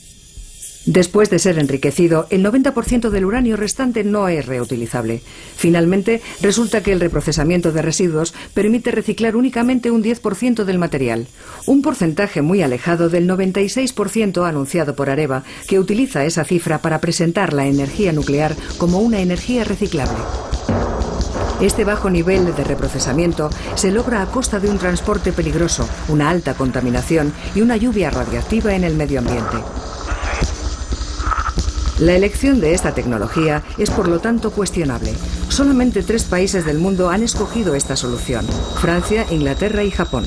F: Después de ser enriquecido, el 90% del uranio restante no es reutilizable. Finalmente, resulta que el reprocesamiento de residuos permite reciclar únicamente un 10% del material, un porcentaje muy alejado del 96% anunciado por Areva, que utiliza esa cifra para presentar la energía nuclear como una energía reciclable. Este bajo nivel de reprocesamiento se logra a costa de un transporte peligroso, una alta contaminación y una lluvia radiactiva en el medio ambiente. La elección de esta tecnología es por lo tanto cuestionable. Solamente 3 países del mundo han escogido esta solución: Francia, Inglaterra y Japón.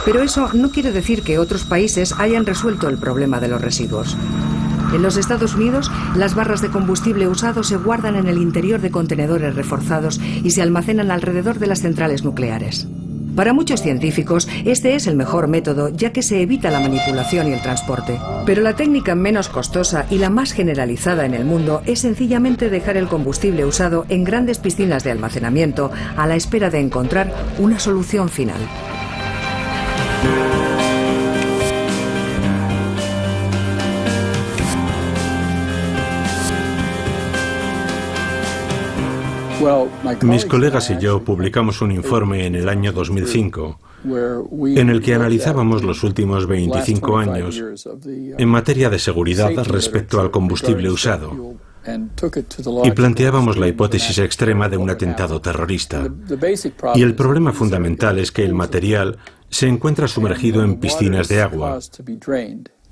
F: Pero eso no quiere decir que otros países hayan resuelto el problema de los residuos. En los Estados Unidos, las barras de combustible usado se guardan en el interior de contenedores reforzados y se almacenan alrededor de las centrales nucleares. Para muchos científicos, este es el mejor método, ya que se evita la manipulación y el transporte. Pero la técnica menos costosa y la más generalizada en el mundo es sencillamente dejar el combustible usado en grandes piscinas de almacenamiento a la espera de encontrar una solución final.
A: Mis colegas y yo publicamos un informe en el año 2005 en el que analizábamos los últimos 25 años en materia de seguridad respecto al combustible usado y planteábamos la hipótesis extrema de un atentado terrorista. Y el problema fundamental es que el material se encuentra sumergido en piscinas de agua.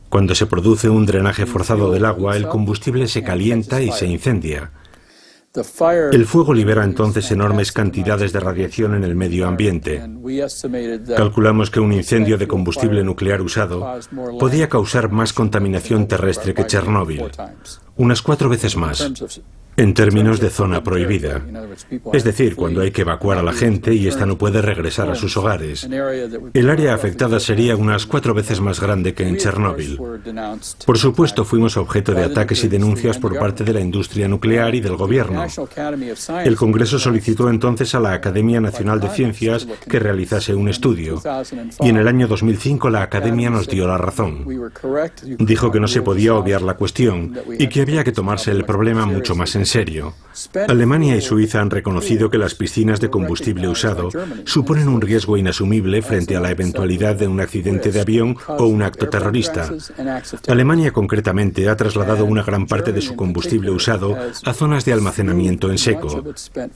A: Cuando se produce un drenaje forzado del agua, el combustible se calienta y se incendia. El fuego libera entonces enormes cantidades de radiación en el medio ambiente. Calculamos que un incendio de combustible nuclear usado podía causar más contaminación terrestre que Chernóbil, unas 4 veces más, en términos de zona prohibida. Es decir, cuando hay que evacuar a la gente y ésta no puede regresar a sus hogares. El área afectada sería unas 4 veces más grande que en Chernóbil. Por supuesto, fuimos objeto de ataques y denuncias por parte de la industria nuclear y del gobierno. El Congreso solicitó entonces a la Academia Nacional de Ciencias que realizase un estudio, y en el año 2005 la Academia nos dio la razón. Dijo que no se podía obviar la cuestión y que había que tomarse el problema mucho más en serio. Alemania y Suiza han reconocido que las piscinas de combustible usado suponen un riesgo inasumible frente a la eventualidad de un accidente de avión o un acto terrorista. Alemania concretamente ha trasladado una gran parte de su combustible usado a zonas de almacenamiento en seco.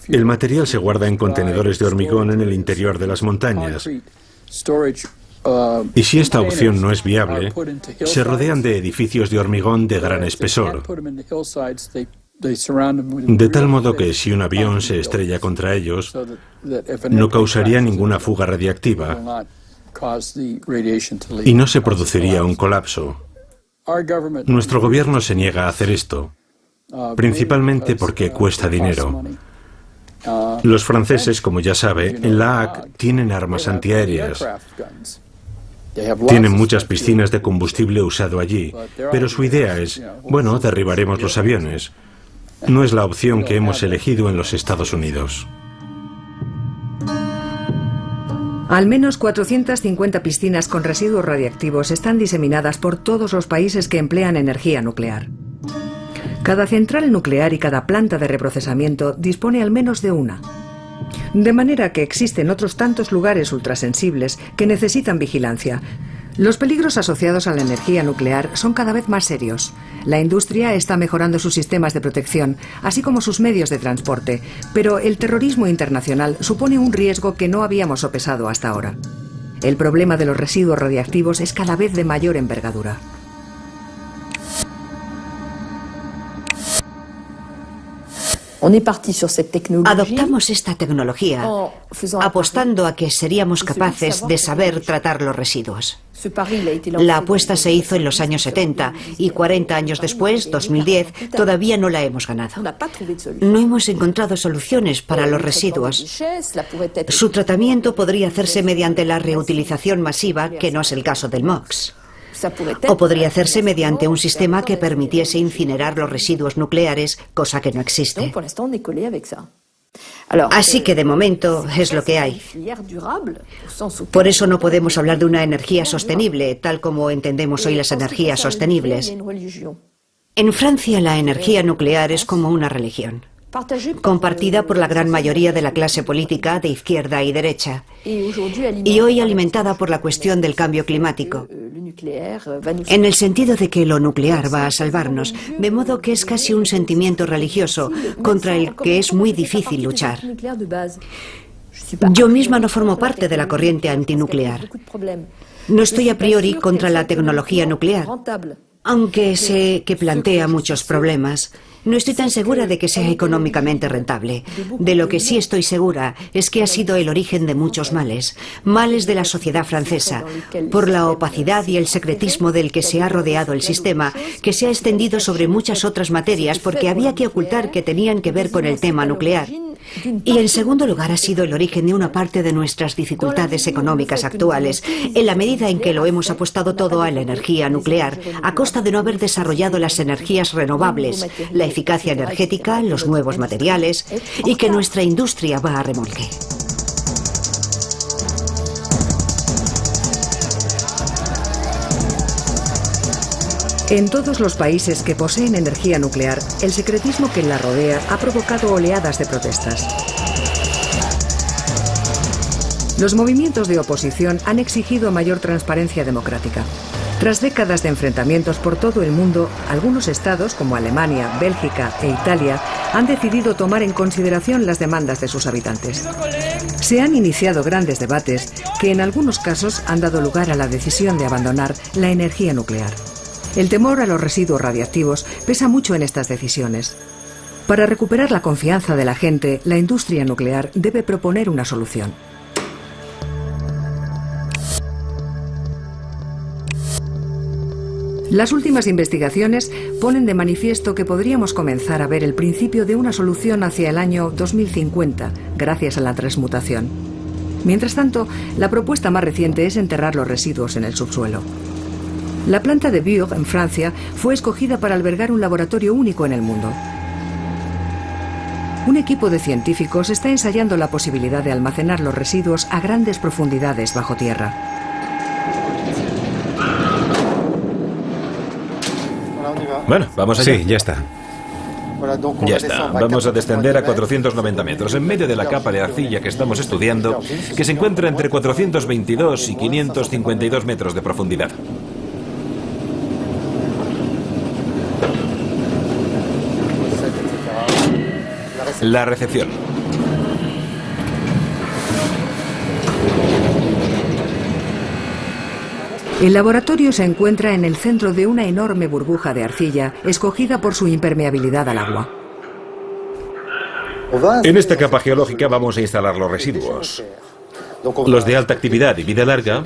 A: El material se guarda en contenedores de hormigón en el interior de las montañas. Y si esta opción no es viable, se rodean de edificios de hormigón de gran espesor, de tal modo que si un avión se estrella contra ellos, no causaría ninguna fuga radiactiva y no se produciría un colapso. Nuestro gobierno se niega a hacer esto, principalmente porque cuesta dinero. Los franceses, como ya sabe, en La Hague tienen armas antiaéreas. Tienen muchas piscinas de combustible usado allí, pero su idea es, bueno, derribaremos los aviones. No es la opción que hemos elegido en los Estados Unidos.
F: Al menos 450 piscinas con residuos radiactivos están diseminadas por todos los países que emplean energía nuclear. Cada central nuclear y cada planta de reprocesamiento dispone al menos de una. De manera que existen otros tantos lugares ultrasensibles que necesitan vigilancia. Los peligros asociados a la energía nuclear son cada vez más serios. La industria está mejorando sus sistemas de protección, así como sus medios de transporte, pero el terrorismo internacional supone un riesgo que no habíamos sopesado hasta ahora. El problema de los residuos radiactivos es cada vez de mayor envergadura.
E: Adoptamos esta tecnología apostando a que seríamos capaces de saber tratar los residuos. La apuesta se hizo en los años 70 y 40 años después, 2010, todavía no la hemos ganado. No hemos encontrado soluciones para los residuos. Su tratamiento podría hacerse mediante la reutilización masiva, que no es el caso del MOX. O podría hacerse mediante un sistema que permitiese incinerar los residuos nucleares, cosa que no existe. Así que de momento es lo que hay. Por eso no podemos hablar de una energía sostenible, tal como entendemos hoy las energías sostenibles. En Francia la energía nuclear es como una religión, compartida por la gran mayoría de la clase política de izquierda y derecha, y hoy alimentada por la cuestión del cambio climático, en el sentido de que lo nuclear va a salvarnos, de modo que es casi un sentimiento religioso contra el que es muy difícil luchar. Yo misma no formo parte de la corriente antinuclear. No estoy a priori contra la tecnología nuclear, aunque sé que plantea muchos problemas. No estoy tan segura de que sea económicamente rentable. De lo que sí estoy segura es que ha sido el origen de muchos males, males de la sociedad francesa, por la opacidad y el secretismo del que se ha rodeado el sistema, que se ha extendido sobre muchas otras materias porque había que ocultar que tenían que ver con el tema nuclear. Y en segundo lugar ha sido el origen de una parte de nuestras dificultades económicas actuales, en la medida en que lo hemos apostado todo a la energía nuclear, a costa de no haber desarrollado las energías renovables, la eficacia energética, los nuevos materiales, y que nuestra industria va a remolque.
F: En todos los países que poseen energía nuclear, el secretismo que la rodea ha provocado oleadas de protestas. Los movimientos de oposición han exigido mayor transparencia democrática. Tras décadas de enfrentamientos por todo el mundo, algunos estados, como Alemania, Bélgica e Italia, han decidido tomar en consideración las demandas de sus habitantes. Se han iniciado grandes debates que en algunos casos han dado lugar a la decisión de abandonar la energía nuclear. El temor a los residuos radiactivos pesa mucho en estas decisiones. Para recuperar la confianza de la gente, la industria nuclear debe proponer una solución. Las últimas investigaciones ponen de manifiesto que podríamos comenzar a ver el principio de una solución hacia el año 2050, gracias a la transmutación. Mientras tanto, la propuesta más reciente es enterrar los residuos en el subsuelo. La planta de Bure, en Francia, fue escogida para albergar un laboratorio único en el mundo. Un equipo de científicos está ensayando la posibilidad de almacenar los residuos a grandes profundidades bajo tierra.
I: Bueno, vamos allá.
C: Sí, ya está.
I: Ya está. Vamos a descender a 490 metros, en medio de la capa de arcilla que estamos estudiando, que se encuentra entre 422 y 552 metros de profundidad. La recepción.
F: El laboratorio se encuentra en el centro de una enorme burbuja de arcilla, escogida por su impermeabilidad al agua.
I: En esta capa geológica vamos a instalar los residuos. Los de alta actividad y vida larga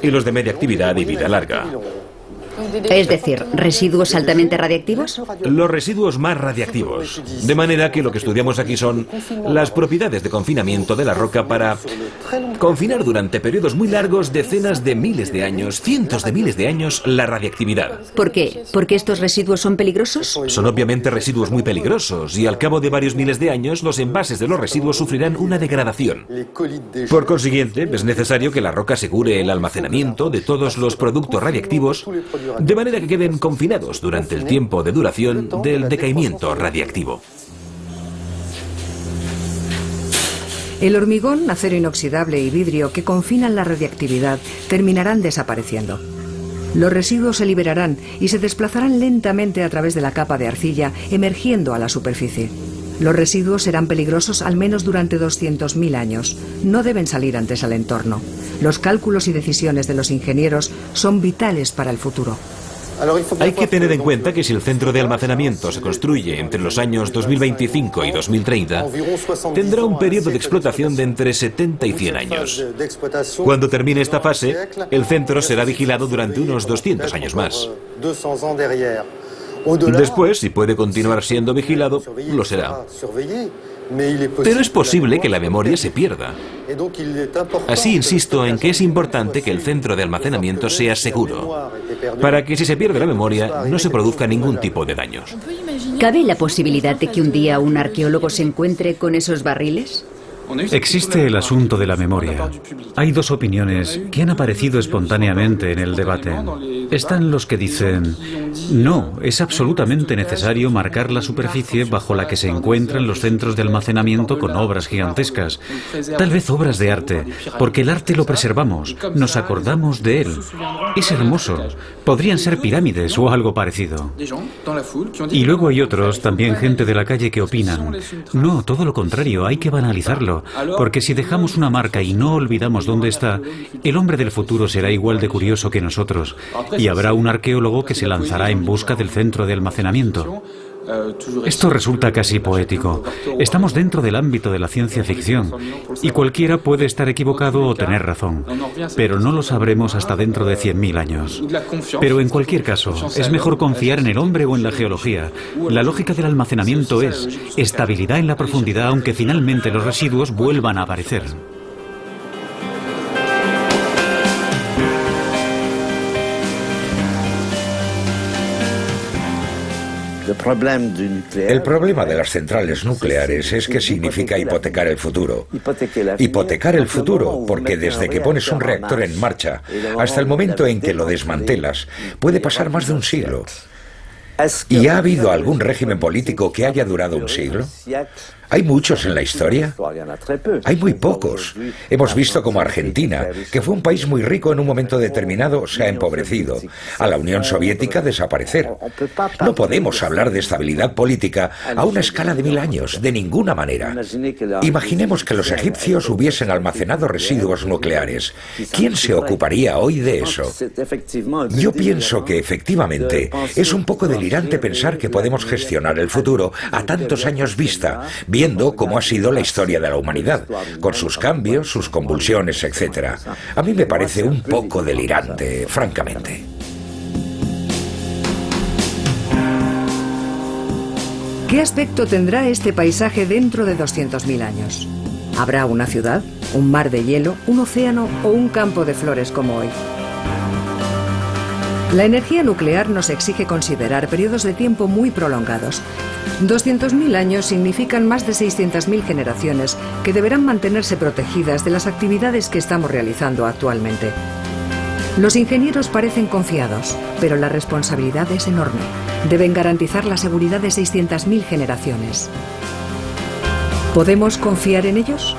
I: y los de media actividad y vida larga.
G: Es decir, ¿residuos altamente radiactivos?
I: Los residuos más radiactivos. De manera que lo que estudiamos aquí son las propiedades de confinamiento de la roca para confinar durante periodos muy largos, decenas de miles de años, cientos de miles de años, la radiactividad.
G: ¿Por qué? ¿Porque estos residuos son peligrosos?
I: Son obviamente residuos muy peligrosos y al cabo de varios miles de años los envases de los residuos sufrirán una degradación. Por consiguiente, es necesario que la roca asegure el almacenamiento de todos los productos radiactivos de manera que queden confinados durante el tiempo de duración del decaimiento radiactivo.
F: El hormigón, acero inoxidable y vidrio que confinan la radiactividad terminarán desapareciendo. Los residuos se liberarán y se desplazarán lentamente a través de la capa de arcilla, emergiendo a la superficie. Los residuos serán peligrosos al menos durante 200.000 años. No deben salir antes al entorno. Los cálculos y decisiones de los ingenieros son vitales para el futuro.
I: Hay que tener en cuenta que si el centro de almacenamiento se construye entre los años 2025 y 2030, tendrá un periodo de explotación de entre 70 y 100 años. Cuando termine esta fase, el centro será vigilado durante unos 200 años más. Después, si puede continuar siendo vigilado, lo será. Pero es posible que la memoria se pierda. Así insisto en que es importante que el centro de almacenamiento sea seguro, para que si se pierde la memoria no se produzca ningún tipo de daños.
G: ¿Cabe la posibilidad de que un día un arqueólogo se encuentre con esos barriles?
C: Existe el asunto de la memoria. Hay dos opiniones que han aparecido espontáneamente en el debate. Están los que dicen, no, es absolutamente necesario marcar la superficie bajo la que se encuentran los centros de almacenamiento con obras gigantescas. Tal vez obras de arte, porque el arte lo preservamos, nos acordamos de él. Es hermoso. Podrían ser pirámides o algo parecido. Y luego hay otros, también gente de la calle, que opinan, no, todo lo contrario, hay que banalizarlo. Porque si dejamos una marca y no olvidamos dónde está, el hombre del futuro será igual de curioso que nosotros y habrá un arqueólogo que se lanzará en busca del centro de almacenamiento. Esto resulta casi poético. Estamos dentro del ámbito de la ciencia ficción y cualquiera puede estar equivocado o tener razón, pero no lo sabremos hasta dentro de 100.000 años. Pero en cualquier caso, es mejor confiar en el hombre o en la geología. La lógica del almacenamiento es estabilidad en la profundidad, aunque finalmente los residuos vuelvan a aparecer.
D: El problema de las centrales nucleares es que significa hipotecar el futuro. Hipotecar el futuro, porque desde que pones un reactor en marcha hasta el momento en que lo desmantelas, puede pasar más de un siglo. ¿Y ha habido algún régimen político que haya durado un siglo? ¿Hay muchos en la historia? Hay muy pocos. Hemos visto como Argentina, que fue un país muy rico en un momento determinado, se ha empobrecido. A la Unión Soviética desaparecer. No podemos hablar de estabilidad política a una escala de 1000 años, de ninguna manera. Imaginemos que los egipcios hubiesen almacenado residuos nucleares. ¿Quién se ocuparía hoy de eso? Yo pienso que efectivamente es un poco delirante pensar que podemos gestionar el futuro a tantos años vista, viendo cómo ha sido la historia de la humanidad, con sus cambios, sus convulsiones, etc. A mí me parece un poco delirante, francamente.
F: ¿Qué aspecto tendrá este paisaje dentro de 200.000 años? ¿Habrá una ciudad, un mar de hielo, un océano o un campo de flores como hoy? La energía nuclear nos exige considerar periodos de tiempo muy prolongados. 200.000 años significan más de 600.000 generaciones que deberán mantenerse protegidas de las actividades que estamos realizando actualmente. Los ingenieros parecen confiados, pero la responsabilidad es enorme. Deben garantizar la seguridad de 600.000 generaciones. ¿Podemos confiar en ellos?